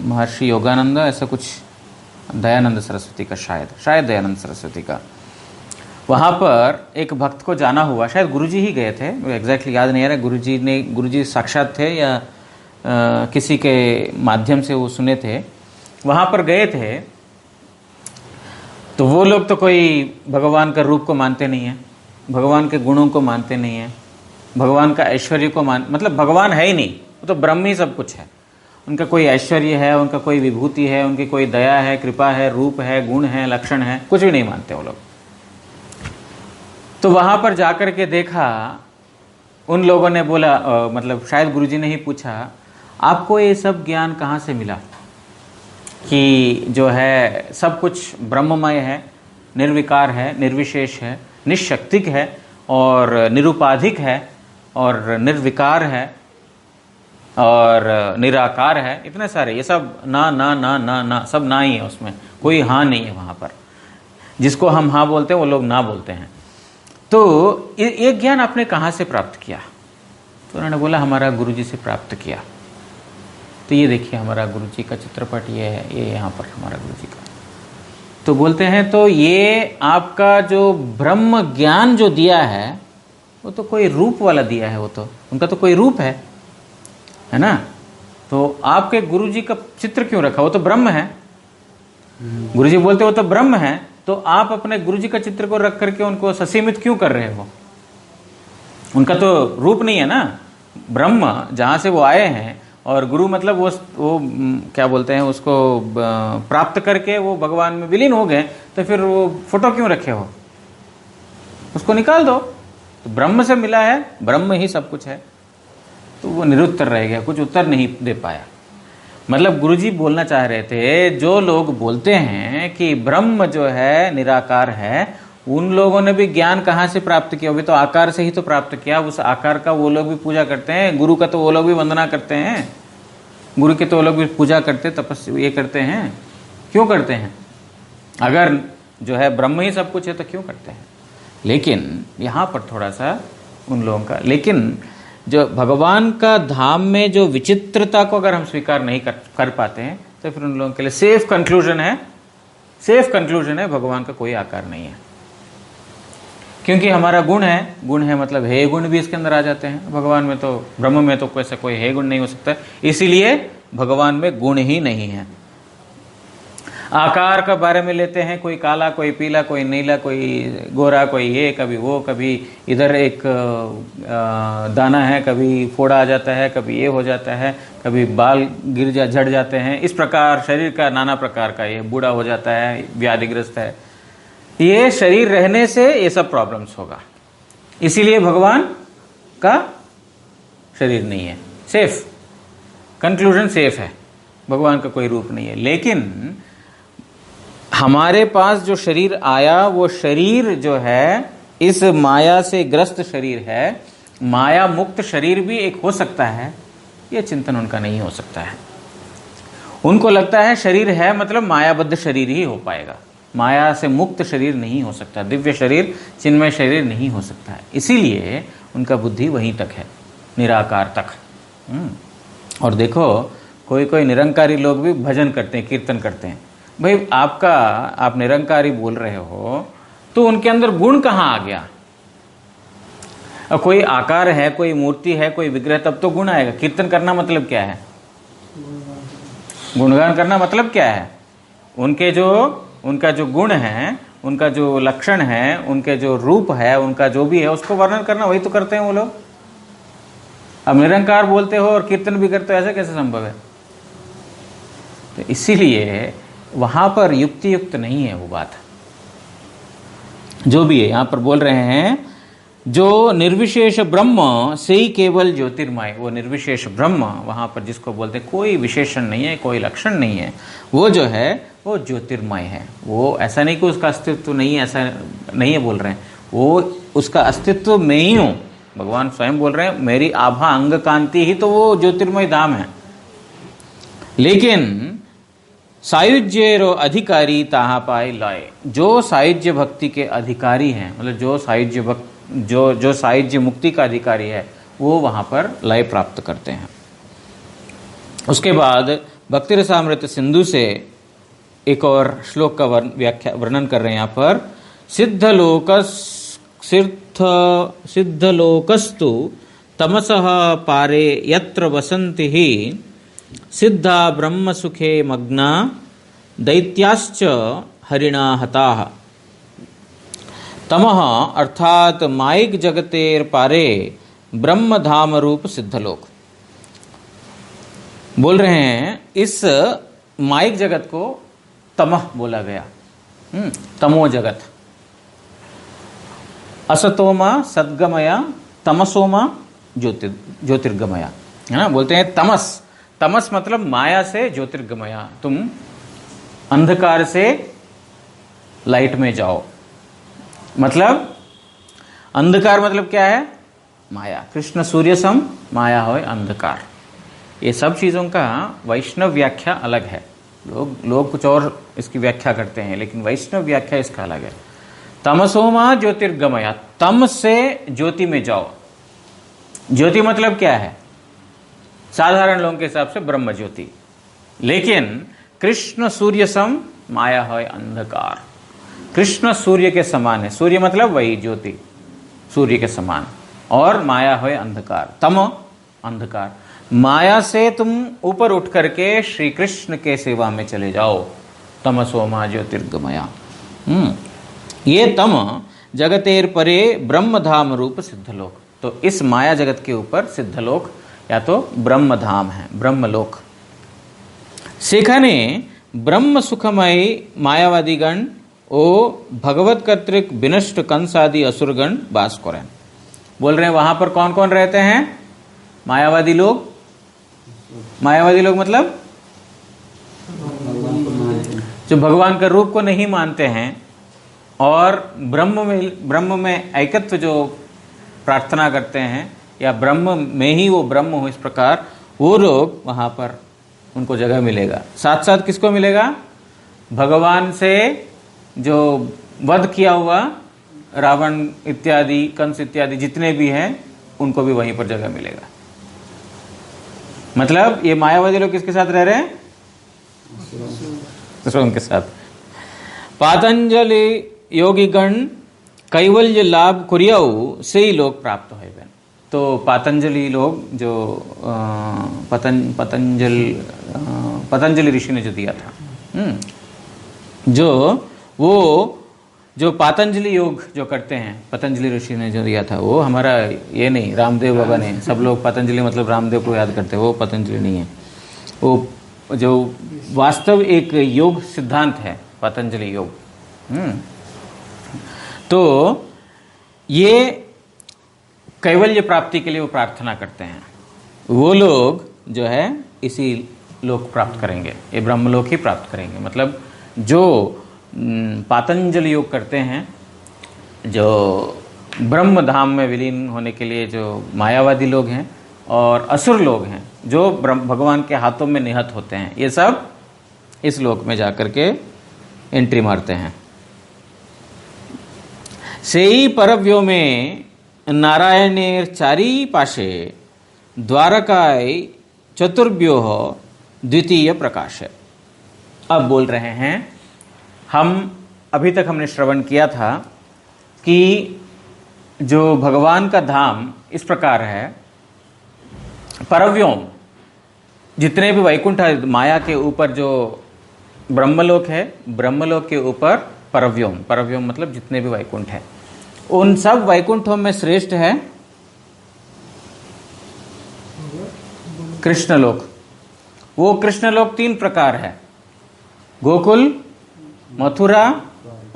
महर्षि योगानंद, ऐसा कुछ दयानंद सरस्वती का, शायद दयानंद सरस्वती का, वहाँ पर एक भक्त को जाना हुआ, शायद गुरुजी ही गए थे, एग्जैक्टली याद नहीं आ रहा, गुरुजी साक्षात थे या किसी के माध्यम से वो सुने थे, वहाँ पर गए थे। तो वो लोग तो कोई भगवान का रूप को मानते नहीं है, भगवान के गुणों को मानते नहीं है, भगवान का ऐश्वर्य को मतलब भगवान है ही नहीं, वो तो ब्रह्म ही सब कुछ है। उनका कोई ऐश्वर्य है, उनका कोई विभूति है, उनकी कोई दया है, कृपा है, रूप है, गुण है, लक्षण है, कुछ भी नहीं मानते वो लोग। तो वहाँ पर जाकर के देखा, उन लोगों ने बोला मतलब शायद गुरुजी ने ही पूछा, आपको ये सब ज्ञान कहाँ से मिला कि जो है सब कुछ ब्रह्ममय है, निर्विकार है, निर्विशेष है, निशक्तिक है और निरुपाधिक है और निर्विकार है और निराकार है, इतने सारे, ये सब ना ना ना ना ना, सब ना ही है, उसमें कोई हाँ नहीं है। वहाँ पर जिसको हम हाँ बोलते हैं वो लोग ना बोलते हैं। तो ये ज्ञान आपने कहाँ से प्राप्त किया? तो उन्होंने बोला हमारा गुरुजी से प्राप्त किया। तो ये देखिए हमारा गुरुजी का चित्रपट ये है, ये यहाँ पर हमारा गुरुजी का। तो बोलते हैं तो ये आपका जो ब्रह्म ज्ञान जो दिया है वो तो कोई रूप वाला दिया है, वो तो उनका तो कोई रूप है ना। तो आपके गुरुजी का चित्र क्यों रखा? वो तो ब्रह्म है। गुरुजी बोलते वो तो ब्रह्म है, तो आप अपने गुरुजी का चित्र को रख करके उनको ससीमित क्यों कर रहे हो? उनका तो रूप नहीं है ना। ब्रह्म जहाँ से वो आए हैं और गुरु मतलब वो क्या बोलते हैं उसको, प्राप्त करके वो भगवान में विलीन हो गए, तो फिर वो फोटो क्यों रखे हो? उसको निकाल दो। तो ब्रह्म से मिला है, ब्रह्म ही सब कुछ है। तो वो निरुत्तर रह गया, कुछ उत्तर नहीं दे पाया। मतलब गुरुजी बोलना चाह रहे थे, जो लोग बोलते हैं कि ब्रह्म जो है निराकार है, उन लोगों ने भी ज्ञान कहाँ से प्राप्त किया? अभी तो आकार से ही तो प्राप्त किया। उस आकार का वो लोग भी पूजा करते हैं, गुरु का तो वो लोग भी वंदना करते हैं, गुरु के तो वो लोग भी पूजा करते, तपस्या ये करते हैं। क्यों करते हैं? अगर जो है ब्रह्म ही सब कुछ है तो क्यों करते हैं? लेकिन यहाँ पर थोड़ा सा उन लोगों का, लेकिन जो भगवान का धाम में जो विचित्रता को अगर हम स्वीकार नहीं कर पाते हैं तो फिर उन लोगों के लिए सेफ कंक्लूजन है भगवान का कोई आकार नहीं है। क्योंकि हमारा गुण है मतलब हे गुण भी इसके अंदर आ जाते हैं। भगवान में तो, ब्रह्म में तो कैसे कोई हे गुण नहीं हो सकता, इसीलिए भगवान में गुण ही नहीं है। आकार का बारे में लेते हैं, कोई काला, कोई पीला, कोई नीला, कोई गोरा, कोई ये, कभी वो, कभी इधर एक दाना है, कभी फोड़ा आ जाता है, कभी ये हो जाता है, कभी बाल झड़ जाते हैं। इस प्रकार शरीर का नाना प्रकार का, ये बूढ़ा हो जाता है, व्याधिग्रस्त है। ये शरीर रहने से ये सब प्रॉब्लम्स होगा, इसीलिए भगवान का शरीर नहीं है। सेफ कंक्लूजन, सेफ है, भगवान का कोई रूप नहीं है। लेकिन हमारे पास जो शरीर आया, वो शरीर जो है इस माया से ग्रस्त शरीर है। माया मुक्त शरीर भी एक हो सकता है, ये चिंतन उनका नहीं हो सकता है। उनको लगता है शरीर है मतलब मायाबद्ध शरीर ही हो पाएगा, माया से मुक्त शरीर नहीं हो सकता, दिव्य शरीर, चिन्मय शरीर नहीं हो सकता है। इसीलिए उनका बुद्धि वहीं तक है, निराकार तक। और देखो कोई कोई निरंकारी लोग भी भजन करते हैं, कीर्तन करते हैं। भाई आप निरंकारी बोल रहे हो तो उनके अंदर गुण कहाँ आ गया? कोई आकार है, कोई मूर्ति है, कोई विग्रह, तब तो गुण आएगा। कीर्तन करना मतलब क्या है? गुणगान करना मतलब क्या है? उनका जो गुण है, उनका जो लक्षण है, उनके जो रूप है, उनका जो भी है, उसको वर्णन करना, वही तो करते हैं वो लोग। अब निरंकार बोलते हो और कीर्तन भी करते हो, ऐसा कैसे संभव है? तो इसीलिए वहां पर युक्त नहीं है वो बात। जो भी है यहां पर बोल रहे हैं, जो निर्विशेष ब्रह्म से ही केवल ज्योतिर्मय, वो निर्विशेष ब्रह्म वहां पर जिसको बोलते कोई विशेषण नहीं है, कोई लक्षण नहीं है, वो जो है वो ज्योतिर्मय है। वो ऐसा नहीं कि उसका अस्तित्व नहीं है, ऐसा नहीं है बोल रहे हैं, वो उसका अस्तित्व में ही हूं। भगवान स्वयं बोल रहे हैं मेरी आभा अंग कांति ही तो वो ज्योतिर्मय धाम है। लेकिन सायुज्येरो अधिकारी ताहा पाए लाए, जो सायुज्य भक्ति के अधिकारी हैं, मतलब जो सायुज्य मुक्ति का अधिकारी है, वो वहां पर लय प्राप्त करते हैं। उसके बाद भक्ति रसामृत सिंधु से एक और श्लोक का वर्णन कर रहे हैं यहाँ पर। सिद्धलोकस्तु तमसः पारे यत्र वसन्ति ही सिद्धा ब्रह्म सुखे मग्ना दैत्याश्च हरिणा हताः। तमः अर्थात माइक जगतेर पारे ब्रह्म धाम रूप सिद्धलोक। बोल रहे हैं इस माइक जगत को तमह बोला गया। तमो जगत। असतोमा सद्गमया तमसोमा ज्योतिर्गमया, है ना। बोलते हैं तमस, तमस मतलब माया से ज्योतिर्गमया, तुम अंधकार से लाइट में जाओ। मतलब अंधकार मतलब क्या है? माया। कृष्ण सूर्य सम माया होय अंधकार। ये सब चीजों का वैष्णव व्याख्या अलग है। लोग कुछ और इसकी व्याख्या करते हैं, लेकिन वैष्णव व्याख्या इसका अलग है। तमसोमा ज्योतिर्गमया, तम से ज्योति में जाओ। ज्योति मतलब क्या है? साधारण लोगों के हिसाब से ब्रह्म ज्योति, लेकिन कृष्ण सूर्य सम माया है अंधकार। कृष्ण सूर्य के समान है, सूर्य मतलब वही ज्योति, सूर्य के समान, और माया है अंधकार। तम अंधकार, माया से तुम ऊपर उठ करके श्री कृष्ण के सेवा में चले जाओ। तमसोमा ज्योतिर्गमया। ये तम जगतेर परे ब्रह्मधाम रूप सिद्धलोक। तो इस माया जगत के ऊपर सिद्धलोक या तो ब्रह्मधाम है, ब्रह्मलोक। सेखाने ब्रह्म सुखमय मायावादीगण ओ भगवत कर्तृक विनष्ट कंस आदि असुरगण वास करें। बोल रहे हैं वहां पर कौन कौन रहते हैं? मायावादी लोग। मायावादी लोग मतलब जो भगवान का रूप को नहीं मानते हैं और ब्रह्म में ऐकत्व जो प्रार्थना करते हैं, या ब्रह्म में ही वो ब्रह्म हो, इस प्रकार वो लोग वहां पर उनको जगह मिलेगा। साथ साथ किसको मिलेगा? भगवान से जो वध किया हुआ रावण इत्यादि, कंस इत्यादि जितने भी हैं, उनको भी वहीं पर जगह मिलेगा। मतलब ये मायावादी लोग किसके साथ रह रहे हैं? उनके साथ। पातंजलि योगीगण कैवल्य लाभ कुरियाऊ से ही लोग प्राप्त हो। तो पातंजलि लोग जो पतंजलि ऋषि ने जो दिया था, जो पातंजलि योग जो करते हैं, पतंजलि ऋषि ने जो दिया था, वो हमारा ये नहीं, रामदेव बाबा ने। सब लोग पतंजलि मतलब रामदेव को याद करते हैं, वो पतंजलि नहीं है। वो जो वास्तव एक योग सिद्धांत है, पतंजलि योग। तो ये कैवल्य प्राप्ति के लिए वो प्रार्थना करते हैं। वो लोग जो है इसी लोक प्राप्त करेंगे, ये ब्रह्मलोक ही प्राप्त करेंगे। मतलब जो पातंजलि योग करते हैं, जो ब्रह्म धाम में विलीन होने के लिए जो मायावादी लोग हैं और असुर लोग हैं, जो भगवान के हाथों में निहत होते हैं, ये सब इस लोक में जाकर के एंट्री मारते हैं। सेई परव्यो में नारायणेर चारी पाशे द्वारकाय चतुर्व्योह द्वितीय प्रकाश है। अब बोल रहे हैं, हम अभी तक हमने श्रवण किया था कि जो भगवान का धाम इस प्रकार है, परव्योम जितने भी वैकुंठ है, माया के ऊपर जो ब्रह्मलोक है, ब्रह्मलोक के ऊपर परव्योम, परव्योम मतलब जितने भी वैकुंठ है, उन सब वैकुंठों में श्रेष्ठ है कृष्णलोक। वो कृष्णलोक 3 प्रकार है, गोकुल, मथुरा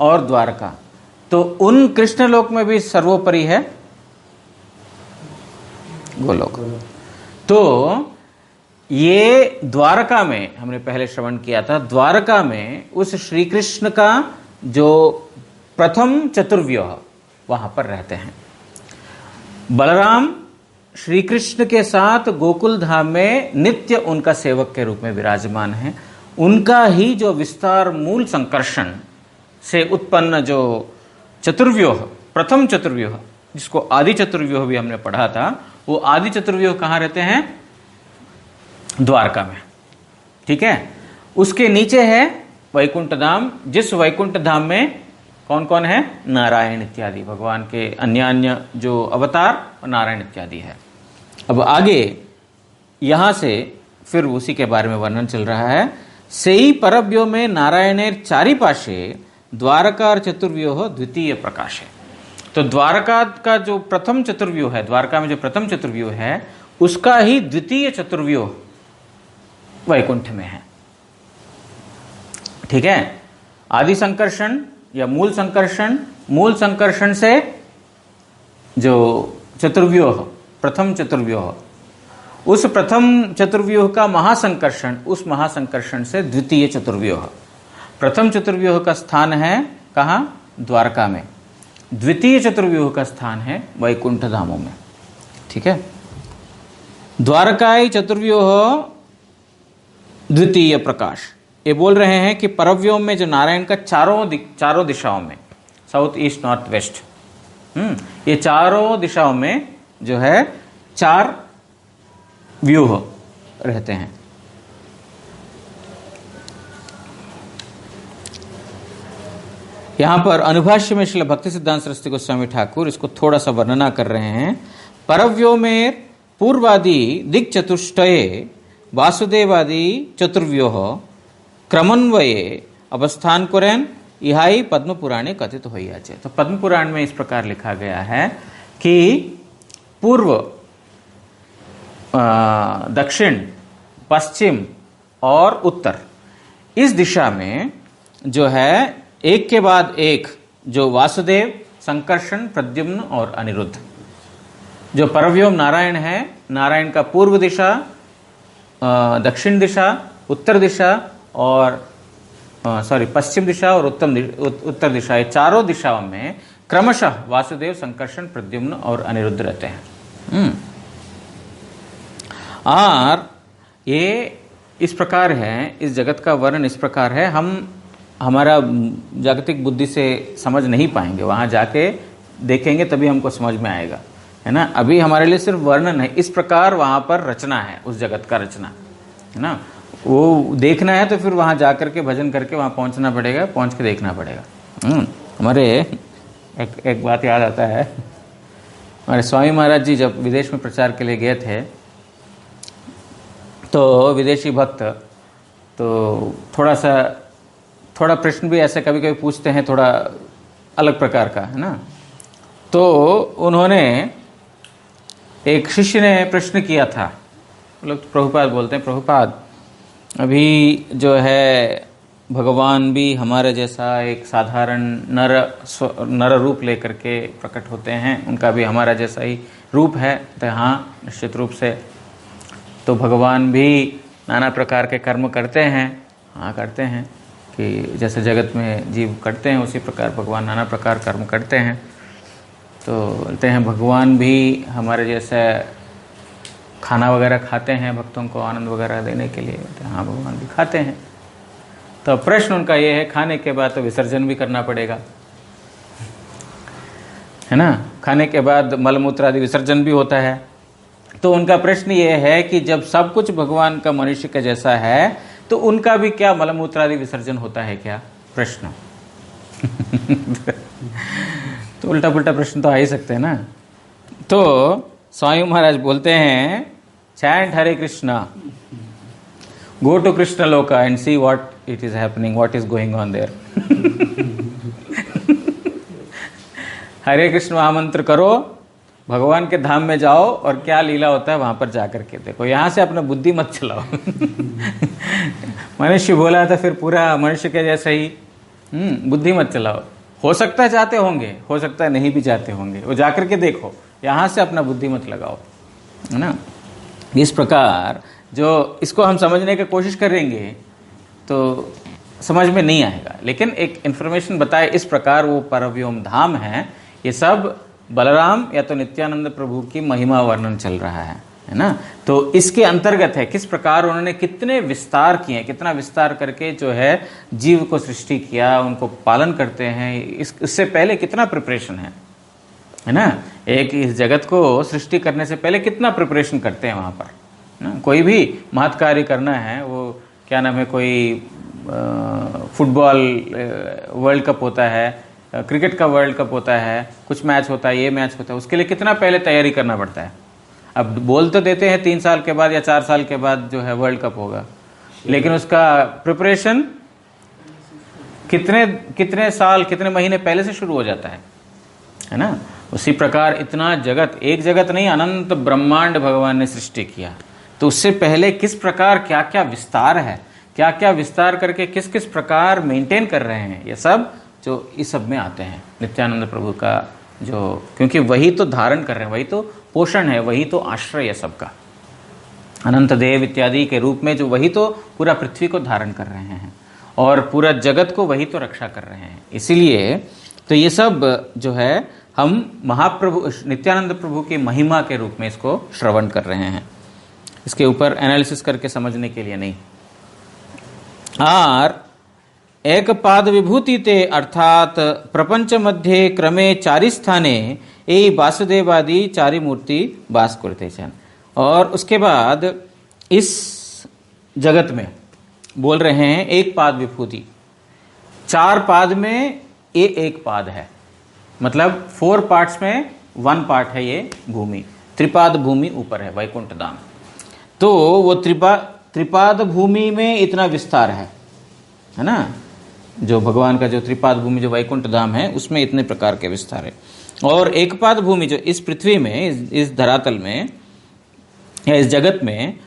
और द्वारका। तो उन कृष्णलोक में भी सर्वोपरि है गोलोक। तो ये द्वारका में हमने पहले श्रवण किया था, द्वारका में उस श्री कृष्ण का जो प्रथम चतुर्व्यूह वहां पर रहते हैं। बलराम श्री कृष्ण के साथ गोकुल धाम में नित्य उनका सेवक के रूप में विराजमान है। उनका ही जो विस्तार मूल संकर्षण से उत्पन्न जो चतुर्व्यूह, प्रथम चतुर्व्यूह, जिसको आदि चतुर्व्यूह भी हमने पढ़ा था, वो आदि चतुर्व्यूह कहाँ रहते हैं? द्वारका में। ठीक है। उसके नीचे है वैकुंठ धाम, जिस वैकुंठ धाम में कौन कौन है? नारायण इत्यादि, भगवान के अन्य अन्य जो अवतार नारायण इत्यादि है। अब आगे यहां से फिर उसी के बारे में वर्णन चल रहा है। सेई परव्यो में नारायणेर चारिपाशे द्वारका चतुर्व्यूह द्वितीय प्रकाशे। तो द्वारका का जो प्रथम चतुर्व्यूह है, द्वारका में जो प्रथम चतुर्व्यूह है, उसका ही द्वितीय चतुर्व्यूह वैकुंठ में है। ठीक है। आदि संकर्षण या मूल संकर्षण से जो चतुर्व्यूह, प्रथम चतुर्व्यूह, उस प्रथम चतुर्व्यूह का महासंकर्षण, उस महासंकर्षण से द्वितीय चतुर्व्यूह। प्रथम चतुर्व्यूह का स्थान है कहाँ? द्वारका में। द्वितीय चतुर्व्यूह का स्थान है वैकुंठ धामों में। ठीक है। द्वारकाई चतुर्व्यूह द्वितीय प्रकाश। ये बोल रहे हैं कि परव्योम में जो नारायण का चारों दिशाओं में, साउथ ईस्ट नॉर्थ वेस्ट, ये चारों दिशाओं में जो है 4 व्यूह रहते हैं। यहां पर अनुभाष्य में श्रील भक्ति सिद्धांत सरस्वती गोस्वामी ठाकुर इसको थोड़ा सा वर्णना कर रहे हैं। परव्यो में पूर्वादि दिक् चतुष्टये वासुदेवादि चतुर्व्यूह क्रमन्वये अवस्थान कुरेन इहाई पद्म पुराणे कथित होइयाचे। तो पद्म पुराण में इस प्रकार लिखा गया है कि पूर्व, दक्षिण, पश्चिम और उत्तर, इस दिशा में जो है एक के बाद एक जो वासुदेव, संकर्षण, प्रद्युम्न और अनिरुद्ध, जो परव्योम नारायण है, नारायण का पूर्व दिशा, दक्षिण दिशा, उत्तर दिशा और पश्चिम दिशा और उत्तर दिशा, ये चारों दिशाओं में क्रमशः वासुदेव, संकर्षण, प्रद्युम्न और अनिरुद्ध रहते हैं। और ये इस प्रकार है, इस जगत का वर्णन इस प्रकार है, हम हमारा जागतिक बुद्धि से समझ नहीं पाएंगे, वहां जाके देखेंगे तभी हमको समझ में आएगा, है ना। अभी हमारे लिए सिर्फ वर्णन है, इस प्रकार वहां पर रचना है, उस जगत का रचना, है ना। वो देखना है तो फिर वहां जाकर के भजन करके वहां पहुंचना पड़ेगा, पहुंच के देखना पड़ेगा। हमारे एक बात याद आता है, हमारे स्वामी महाराज जी जब विदेश में प्रचार के लिए गए थे तो विदेशी भक्त तो थोड़ा प्रश्न भी ऐसे कभी कभी पूछते हैं, थोड़ा अलग प्रकार का, है ना। तो उन्होंने, एक शिष्य ने प्रश्न किया था, लोग प्रभुपाद बोलते हैं, प्रभुपाद अभी जो है भगवान भी हमारे जैसा एक साधारण नर रूप लेकर के प्रकट होते हैं, उनका भी हमारा जैसा ही रूप है। तो हाँ, निश्चित रूप से तो भगवान भी नाना प्रकार के कर्म करते हैं। हाँ, करते हैं कि जैसे जगत में जीव करते हैं उसी प्रकार भगवान नाना प्रकार कर्म करते हैं। तो बोलते हैं भगवान भी हमारे जैसे खाना वगैरह खाते हैं भक्तों को आनंद वगैरह देने के लिए। हाँ, भगवान भी खाते हैं। तो प्रश्न उनका ये है, खाने के बाद तो विसर्जन भी करना पड़ेगा, है ना। खाने के बाद मलमूत्र आदि विसर्जन भी होता है। तो उनका प्रश्न ये है कि जब सब कुछ भगवान का मनुष्य का जैसा है तो उनका भी क्या मलमूत्र आदि विसर्जन होता है क्या? प्रश्न तो उल्टा पुल्टा प्रश्न तो आ ही सकते हैं ना। तो स्वामी महाराज बोलते हैं, chant Hare Krishna, go to Krishna loka and see what it is happening, what is going on there. Hare Krishna महामंत्र करो, भगवान के धाम में जाओ और क्या लीला होता है वहां पर जाकर के देखो। यहां से अपना बुद्धि मत चलाओ। मनुष्य बोला था फिर पूरा मनुष्य के जैसा ही बुद्धि मत चलाओ। हो सकता है चाहते होंगे, हो सकता है नहीं भी चाहते होंगे, वो जाकर के देखो, यहां से अपना बुद्धि मत लगाओ, है ना। इस प्रकार जो इसको हम समझने की कोशिश करेंगे तो समझ में नहीं आएगा, लेकिन एक इन्फॉर्मेशन बताए इस प्रकार वो परव्योम धाम है। ये सब बलराम या तो नित्यानंद प्रभु की महिमा वर्णन चल रहा है ना। तो इसके अंतर्गत है किस प्रकार उन्होंने कितने विस्तार किए, कितना विस्तार करके जो है जीव को सृष्टि किया, उनको पालन करते हैं। इससे पहले कितना प्रिपरेशन है ना। एक इस जगत को सृष्टि करने से पहले कितना प्रिपरेशन करते हैं वहाँ पर ना। कोई भी महत् कार्य करना है, वो क्या नाम है, कोई फुटबॉल वर्ल्ड कप होता है, क्रिकेट का वर्ल्ड कप होता है, कुछ मैच होता है, ये मैच होता है, उसके लिए कितना पहले तैयारी करना पड़ता है। अब बोल तो देते हैं 3 साल के बाद या 4 साल के बाद जो है वर्ल्ड कप होगा, लेकिन उसका प्रिपरेशन कितने साल कितने महीने पहले से शुरू हो जाता है ना। उसी प्रकार इतना जगत, एक जगत नहीं, अनंत ब्रह्मांड भगवान ने सृष्टि किया, तो उससे पहले किस प्रकार क्या क्या विस्तार है, क्या क्या विस्तार करके किस किस प्रकार मेंटेन कर रहे हैं, ये सब जो इस सब में आते हैं। नित्यानंद प्रभु का जो, क्योंकि वही तो धारण कर रहे हैं, वही तो पोषण है, वही तो आश्रय है सबका, अनंत देव इत्यादि के रूप में जो वही तो पूरा पृथ्वी को धारण कर रहे हैं और पूरा जगत को वही तो रक्षा कर रहे हैं। इसीलिए तो ये सब जो है हम महाप्रभु नित्यानंद प्रभु की महिमा के रूप में इसको श्रवण कर रहे हैं, इसके ऊपर एनालिसिस करके समझने के लिए नहीं। और एक पाद विभूति ते अर्थात प्रपंच मध्य क्रमे चारि स्थाने ए वासुदेवादि चारि मूर्ति वास करते छन। और उसके बाद इस जगत में बोल रहे हैं एक पाद विभूति, 4 पाद में ये एक पाद है, मतलब 4 पार्ट्स में 1 पार्ट है ये भूमि, त्रिपाद भूमि ऊपर है वैकुंठ धाम। तो वो त्रिपाद भूमि में इतना विस्तार है ना, जो भगवान का जो त्रिपाद भूमि जो वैकुंठ धाम है उसमें इतने प्रकार के विस्तार है। और एक पाद भूमि जो इस पृथ्वी में, इस धरातल में या इस जगत में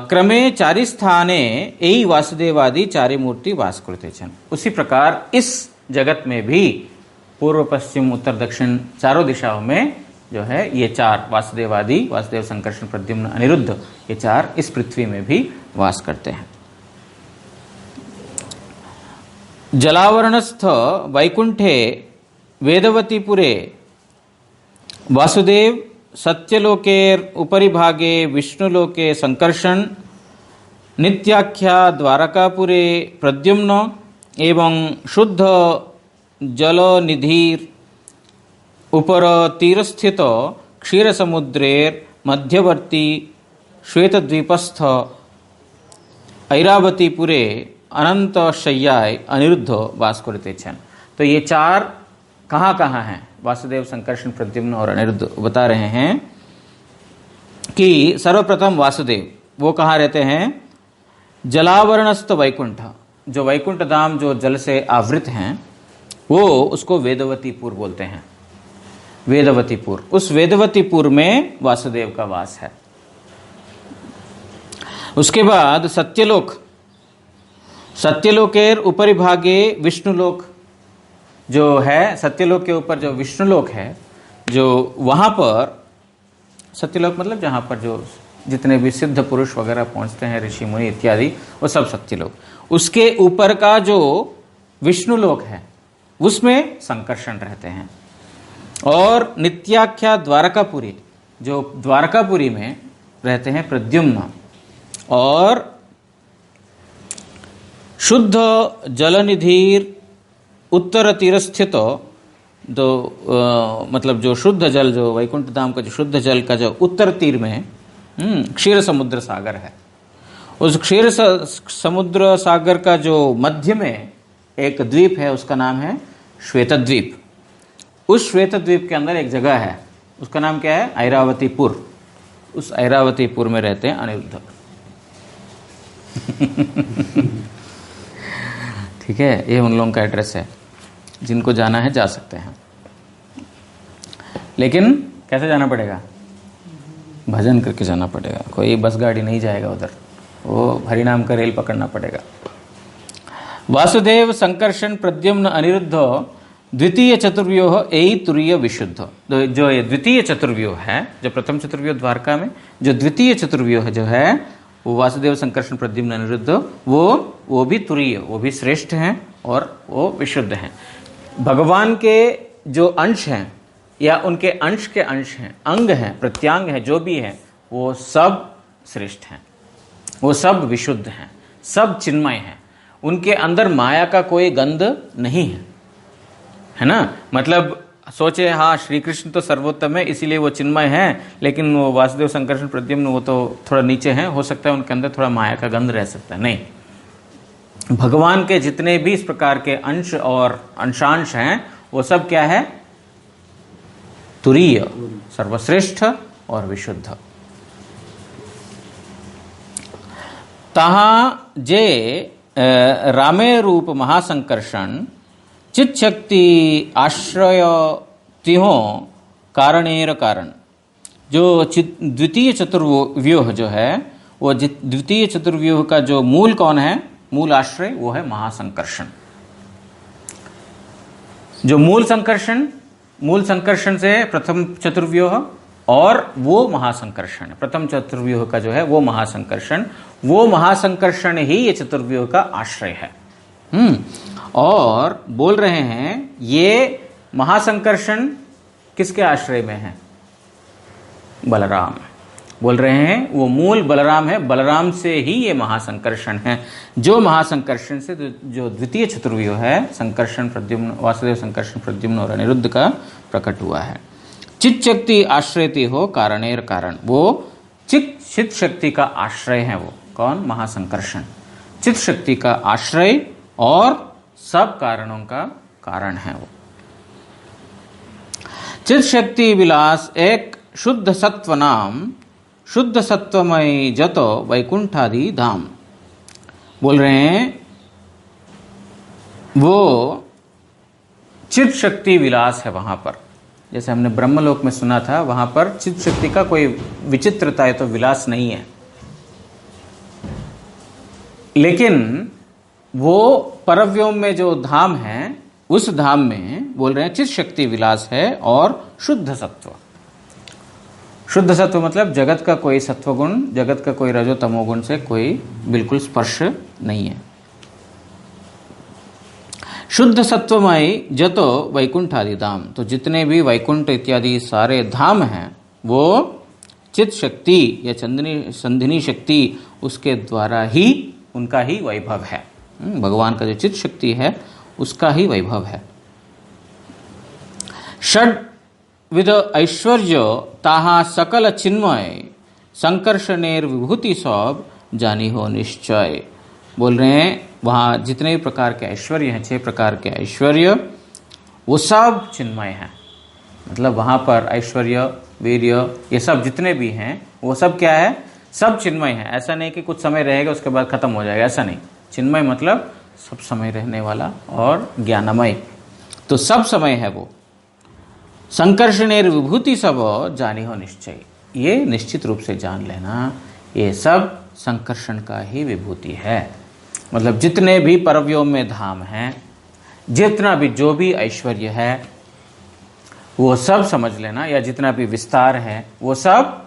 क्रमे चारि स्थाने यही वासुदेवादि चारि मूर्ति वास करते छन। उसी प्रकार इस जगत में भी पूर्व पश्चिम उत्तर दक्षिण चारों दिशाओं में जो है ये 4 वासुदेवादि, वासुदेव संकर्षण प्रद्युम्न अनिरुद्ध, ये 4 इस पृथ्वी में भी वास करते हैं। जलावरणस्थ वैकुंठे वेदवतीपुरे वासुदेव सत्यलोकेर उपरि भागे विष्णुलोके संकर्षण नित्याख्या द्वारकापुरे प्रद्युम्न एवं शुद्ध जलनिधिर उपर तीरस्थित क्षीर समुद्रेर मध्यवर्ती श्वेतद्वीपस्थ ऐरावतीपुरे अनंत शय्याय अनिरुद्ध वास करते छन। तो ये 4 कहाँ कहाँ हैं, वासुदेव संकर्षण प्रद्युम्न और अनिरुद्ध बता रहे हैं कि सर्वप्रथम वासुदेव वो कहाँ रहते हैं, जलावरणस्थ वैकुंठ, जो वैकुंठ धाम जो जल से आवृत हैं वो उसको वेदवतीपुर बोलते हैं, वेदवतीपुर, उस वेदवतीपुर में वासुदेव का वास है। उसके बाद सत्यलोक, सत्यलोकेर उपरि भागे विष्णुलोक जो है, सत्यलोक के ऊपर जो विष्णुलोक है, जो वहाँ पर सत्यलोक मतलब जहाँ पर जो जितने भी सिद्ध पुरुष वगैरह पहुँचते हैं, ऋषि मुनि इत्यादि, वो सब सत्यलोक। उसके ऊपर का जो विष्णुलोक है उसमें संकर्षण रहते हैं। और नित्याख्या द्वारकापुरी, जो द्वारकापुरी में रहते हैं प्रद्युम्न। और शुद्ध जलनिधिर उत्तर तीर स्थित मतलब जो शुद्ध जल, जो वैकुंठ धाम का जो शुद्ध जल का जो उत्तर तीर में क्षीर समुद्र सागर है, उस क्षीर समुद्र सागर का जो मध्य में एक द्वीप है, उसका नाम है श्वेतद्वीप। उस श्वेतद्वीप के अंदर एक जगह है, उसका नाम क्या है, ऐरावतीपुर। उस ऐरावतीपुर में रहते हैं अनिरुद्ध। ठीक है, ये उन लोगों का एड्रेस है, जिनको जाना है जा सकते हैं, लेकिन कैसे जाना पड़ेगा, भजन करके जाना पड़ेगा, कोई बस गाड़ी नहीं जाएगा उधर, वो हरिनाम का रेल पकड़ना पड़ेगा। वासुदेव संकर्षण प्रद्युम्न अनिरुद्ध द्वितीय चतुर्व्यूह यही तुरीय विशुद्ध। जो ये द्वितीय चतुर्व्यूह है, जो प्रथम चतुर्व्यूह द्वारका में, जो द्वितीय चतुर्व्यूह जो है वो वासुदेव संकर्षण प्रद्युम्न अनिरुद्ध, वो भी तुरीय, वो भी श्रेष्ठ हैं और वो विशुद्ध हैं। भगवान के जो अंश हैं या उनके अंश के अंश हैं, अंग हैं, प्रत्यांग हैं, जो भी हैं, वो सब श्रेष्ठ हैं, वो सब विशुद्ध हैं, सब चिन्मय हैं, उनके अंदर माया का कोई गंध नहीं है ना। मतलब सोचे हाँ श्री कृष्ण तो सर्वोत्तम है इसीलिए वो चिन्मय हैं, लेकिन वो वासुदेव संकर्षण प्रद्युम्न वो तो थोड़ा नीचे हैं, हो सकता है उनके अंदर थोड़ा माया का गंध रह सकता है। नहीं, भगवान के जितने भी इस प्रकार के अंश और अंशांश हैं वो सब क्या है, तुरीय, सर्वश्रेष्ठ और विशुद्ध। तहाँ जे रामे रूप महासंकर्षण चित शक्ति आश्रय तिहो कारणेर कारण। जो द्वितीय चतुर्व्यूह जो है, वो द्वितीय चतुर्व्यूह का जो मूल कौन है, मूल आश्रय, वो है महासंकर्षण। जो मूल संकर्षण से प्रथम चतुर्व्यूह, और वो महासंकर्षण, प्रथम चतुर्व्यूह का जो है वो महासंकर्षण ही ये चतुर्व्यूह का आश्रय है। और बोल रहे हैं ये महासंकर्षण किसके आश्रय में है? बलराम। बोल रहे हैं वो मूल बलराम है, बलराम से ही ये महासंकर्षण है। जो महासंकर्षण से जो द्वितीय चतुर्व्यूह है, संकर्षण प्रद्युम्न, वासुदेव संकर्षण प्रद्युम्न और अनिरुद्ध का प्रकट हुआ है। चित शक्ति आश्रयति हो कारणेर कारण। वो चित शक्ति का आश्रय है। वो कौन? महासंकर्षण चित शक्ति का आश्रय और सब कारणों का कारण है। वो चित शक्ति विलास एक शुद्ध सत्व नाम, शुद्ध सत्वमय जतो वैकुंठादि धाम। बोल रहे हैं वो चित शक्ति विलास है वहां पर। जैसे हमने ब्रह्मलोक में सुना था, वहां पर चित शक्ति का कोई विचित्रता है तो विलास नहीं है, लेकिन वो परव्योम में जो धाम है, उस धाम में बोल रहे हैं चित शक्ति विलास है और शुद्ध सत्व। शुद्ध सत्व मतलब जगत का कोई सत्वगुण, जगत का कोई रजो तमोगुण से कोई बिल्कुल स्पर्श नहीं है। शुद्ध सत्वमय जतो वैकुंठादि धाम। तो जितने भी वैकुंठ इत्यादि सारे धाम हैं, वो चित शक्ति या संधिनी शक्ति उसके द्वारा ही, उनका ही वैभव है। भगवान का जो चित शक्ति है उसका ही वैभव है। षड विद ऐश्वर्य ताहा सकल चिन्मय संकर्षणेर विभूति सब जानी हो निश्चय। बोल रहे हैं वहाँ जितने भी प्रकार के ऐश्वर्य हैं, 6 प्रकार के ऐश्वर्य, वो सब चिन्मय हैं। मतलब वहाँ पर ऐश्वर्य, वीर्य, ये सब जितने भी हैं वो सब क्या है? सब चिन्मय है। ऐसा नहीं कि कुछ समय रहेगा उसके बाद खत्म हो जाएगा, ऐसा नहीं। चिन्मय मतलब सब समय रहने वाला और ज्ञानमय, तो सब समय है वो। संकर्षणेर विभूति सब जानी हो निश्चय। ये निश्चित रूप से जान लेना, ये सब संकर्षण का ही विभूति है। मतलब जितने भी परव्योम में धाम हैं, जितना भी जो भी ऐश्वर्य है, वो सब समझ लेना, या जितना भी विस्तार है वो सब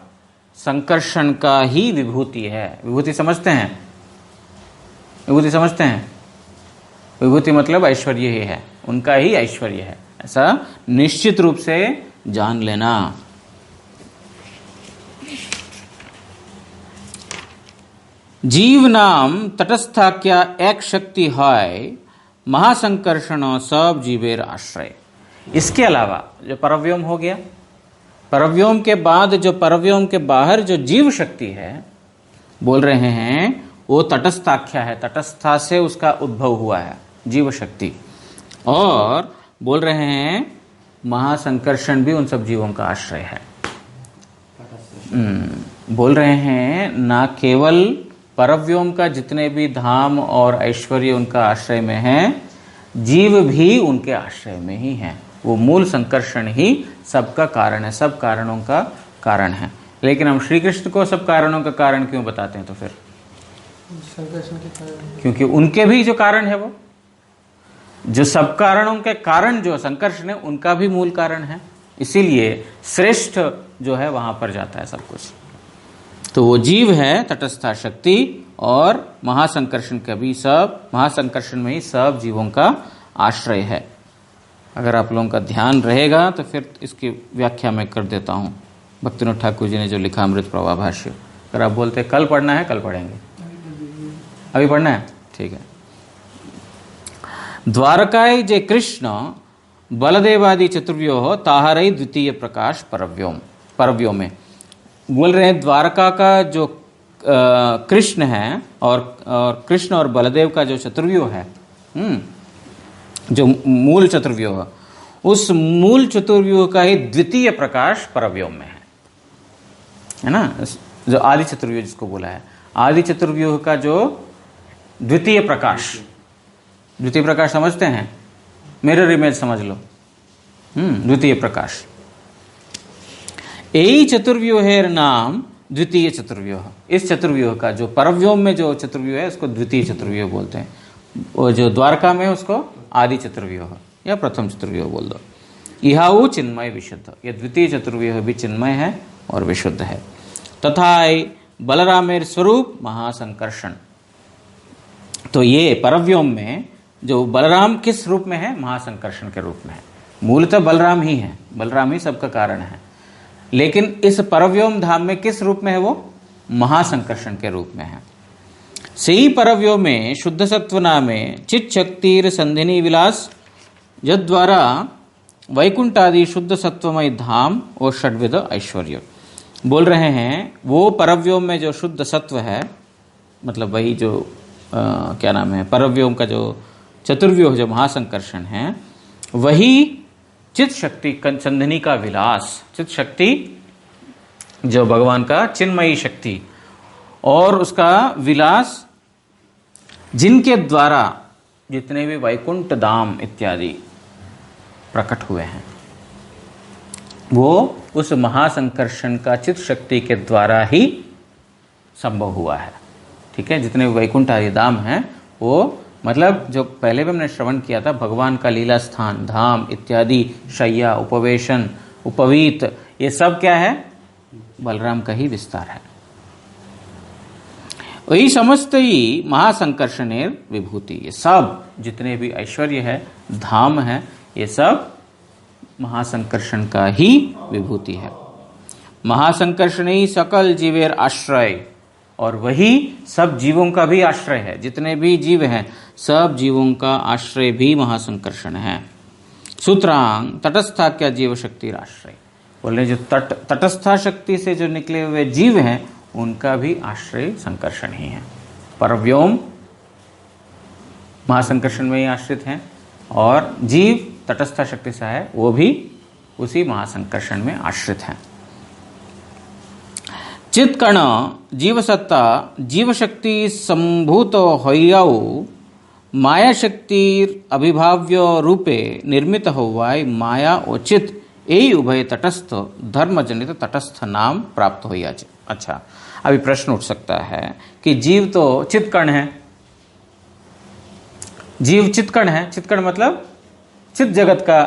संकर्षण का ही विभूति है। विभूति समझते हैं? विभूति समझते हैं? विभूति मतलब ऐश्वर्य ही है, उनका ही ऐश्वर्य है, ऐसा निश्चित रूप से जान लेना। जीव नाम तटस्थाख्या एक शक्ति है, महासंकर्षण सब जीवेर आश्रय। इसके अलावा जो परव्योम हो गया, परव्योम के बाद जो परव्योम के बाहर जो जीव शक्ति है, बोल रहे हैं वो तटस्थाख्या है। तटस्था से उसका उद्भव हुआ है जीव शक्ति। और बोल रहे हैं महासंकर्षण भी उन सब जीवों का आश्रय है। बोल रहे हैं ना केवल परव्योम का जितने भी धाम और ऐश्वर्य उनका आश्रय में है, जीव भी उनके आश्रय में ही है। वो मूल संकर्षण ही सबका कारण है, सब कारणों का कारण है। लेकिन हम श्री कृष्ण को सब कारणों का कारण क्यों बताते हैं? तो फिर संकर्षण के कारण, क्योंकि उनके भी जो कारण है, वो जो सब कारणों के कारण जो संकर्षण है, उनका भी मूल कारण है। इसीलिए श्रेष्ठ जो है वहां पर जाता है सब कुछ। तो वो जीव है तटस्था शक्ति, और महासंकर्षण का भी सब, महासंकर्षण में ही सब जीवों का आश्रय है। अगर आप लोगों का ध्यान रहेगा तो फिर इसकी व्याख्या मैं कर देता हूँ। भक्तिनाथ ठाकुर जी ने जो लिखा अमृत प्रवाह भाष्य, अगर आप बोलते कल पढ़ना है, कल पढ़ेंगे। अभी पढ़ना है? ठीक है। द्वारकाय जे कृष्ण बलदेवादि चतुर्व्यूह ताहरई द्वितीय प्रकाश परव्योम में। बोल रहे हैं द्वारका का जो कृष्ण है और कृष्ण और बलदेव का जो चतुर्व्यूह है, जो मूल चतुर्व्यूह, उस मूल चतुर्व्यूह का ही द्वितीय प्रकाश परव्योम में है। है ना, जो आदि चतुर्व्यूह जिसको बोला है, आदि चतुर्व्यूह का जो द्वितीय प्रकाश, द्वितीय प्रकाश समझते हैं, मिरर इमेज समझ लो, द्वितीय प्रकाश। यही चतुर्व्यूहेर नाम द्वितीय चतुर्व्यूह। इस चतुर्व्यूह का जो परव्योम में जो चतुर्व्यूह है उसको द्वितीय चतुर्व्यूह बोलते हैं, और जो द्वारका में उसको आदि चतुर्व्यूह या प्रथम चतुर्व्यूह बोल दो। इहाऊ चिन्मय विशुद्ध, ये द्वितीय चतुर्व्यूह भी चिन्मय है और विशुद्ध है। तथा बलरामेर स्वरूप महासंकर्षण, तो ये परव्योम में जो बलराम किस रूप में है, महासंकर्षण के रूप में है। मूलतः बलराम ही है, बलराम ही सबका कारण है, लेकिन इस परव्योम धाम में किस रूप में है, वो महासंकर्षण के रूप में है। सही परव्योम में शुद्ध सत्व नामे चित शक्तिर संधिनी विलास, जद्वारा वैकुंठादि शुद्ध सत्वमय धाम और षड्विध ऐश्वर्य बोल रहे हैं। वो परव्योम में जो शुद्ध सत्व है, मतलब वही जो क्या नाम है, परव्योम का जो चतुर्व्यूह जो महासंकर्षण है, वही चित शक्ति संधिनी का विलास, चित शक्ति जो भगवान का चिन्मयी शक्ति और उसका विलास, जिनके द्वारा जितने भी वैकुंठ धाम इत्यादि प्रकट हुए हैं, वो उस महासंकर्षण का चित शक्ति के द्वारा ही संभव हुआ है। ठीक है, जितने वैकुंठ आदि धाम हैं, वो मतलब जो पहले भी हमने श्रवण किया था, भगवान का लीला स्थान, धाम इत्यादि, शय्या, उपवेशन, उपवीत, ये सब क्या है, बलराम का ही विस्तार है। वही समस्त ही महासंकर्षणेर विभूति, ये सब जितने भी ऐश्वर्य है, धाम है, ये सब महासंकर्षण का ही विभूति है। महासंकर्षण ही सकल जीवेर आश्रय, और वही सब जीवों का भी आश्रय है। जितने भी जीव हैं, सब जीवों का आश्रय भी महासंकर्षण है। सूत्रांग तटस्था क्या जीव शक्ति आश्रय, बोले जो तटस्था शक्ति से जो निकले हुए जीव हैं, उनका भी आश्रय संकर्षण ही है। परव्योम महासंकर्षण में ही आश्रित हैं, और जीव तटस्था शक्ति से है, वो भी उसी महासंकर्षण में आश्रित हैं। चित्कण जीवसत्ता जीवशक्ति संभूत होयौ माया शक्तिर अभिभाव्य रूपे निर्मित होवाय माया और चित यही उभय तटस्थ धर्म जनित तटस्थ नाम प्राप्त हो। अच्छा, अभी प्रश्न उठ सकता है कि जीव तो चित्कण है, जीव चित्कण है, चित्कण मतलब चित जगत का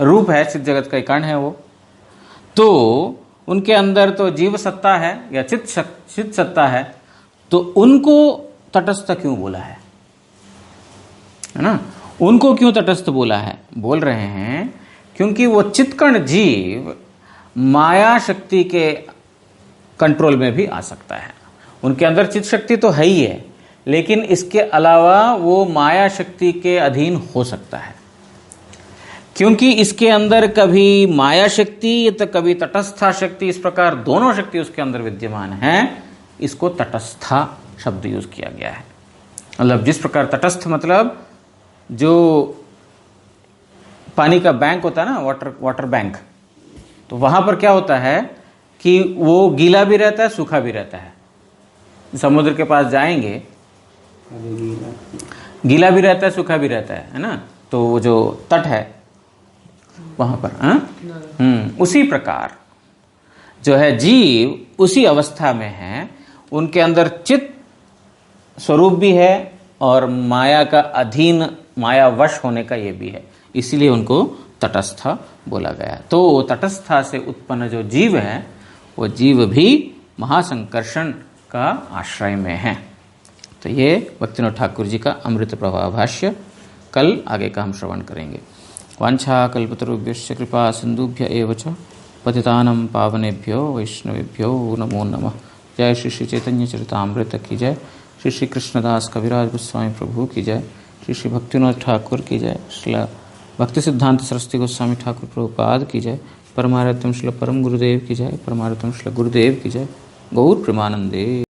रूप है, चित जगत का कण है वो, तो उनके अंदर तो जीव सत्ता है या चित सत्ता है, तो उनको तटस्थ क्यों बोला है ना, उनको क्यों तटस्थ बोला है? बोल रहे हैं क्योंकि वो चित्कण जीव माया शक्ति के कंट्रोल में भी आ सकता है। उनके अंदर चित शक्ति तो है ही है, लेकिन इसके अलावा वो माया शक्ति के अधीन हो सकता है, क्योंकि इसके अंदर कभी माया शक्ति तो कभी तटस्था शक्ति, इस प्रकार दोनों शक्ति उसके अंदर विद्यमान है। इसको तटस्था शब्द यूज किया गया है। मतलब जिस प्रकार तटस्थ मतलब जो पानी का बैंक होता है ना, वाटर बैंक, तो वहां पर क्या होता है कि वो गीला भी रहता है, सूखा भी रहता है। समुद्र के पास जाएंगे, गीला भी रहता है, सूखा भी रहता है ना, तो वो जो तट है वहां पर उसी प्रकार जो है जीव उसी अवस्था में है, उनके अंदर चित स्वरूप भी है और माया का अधीन, माया वश होने का ये भी है, इसीलिए उनको तटस्था बोला गया। तो तटस्था से उत्पन्न जो जीव है, वो जीव भी महासंकर्षण का आश्रय में है। तो ये भक्तिविनोद ठाकुर जी का अमृत प्रभा भाष्य, कल आगे का हम श्रवण करेंगे। वांछा कल्पतरुभ्यश्च कृपा सिंधुभ्य एव च पतितानं पावनेभ्यो वैष्णवेभ्यो नमो नमः। जय श्री श्री चैतन्य चरितामृत की जय, श्री श्री कृष्णदास कविराज गोस्वामी प्रभु की जय, श्री श्री भक्तिविनोद ठाकुर की जय, श्री भक्ति सिद्धांत सरस्वती गोस्वामी ठाकुर प्रभुपाद की जय, परमारतम श्री परम गुरुदेव की जय, परमारतम श्री गुरुदेव की जय। गौर प्रेमानंदे।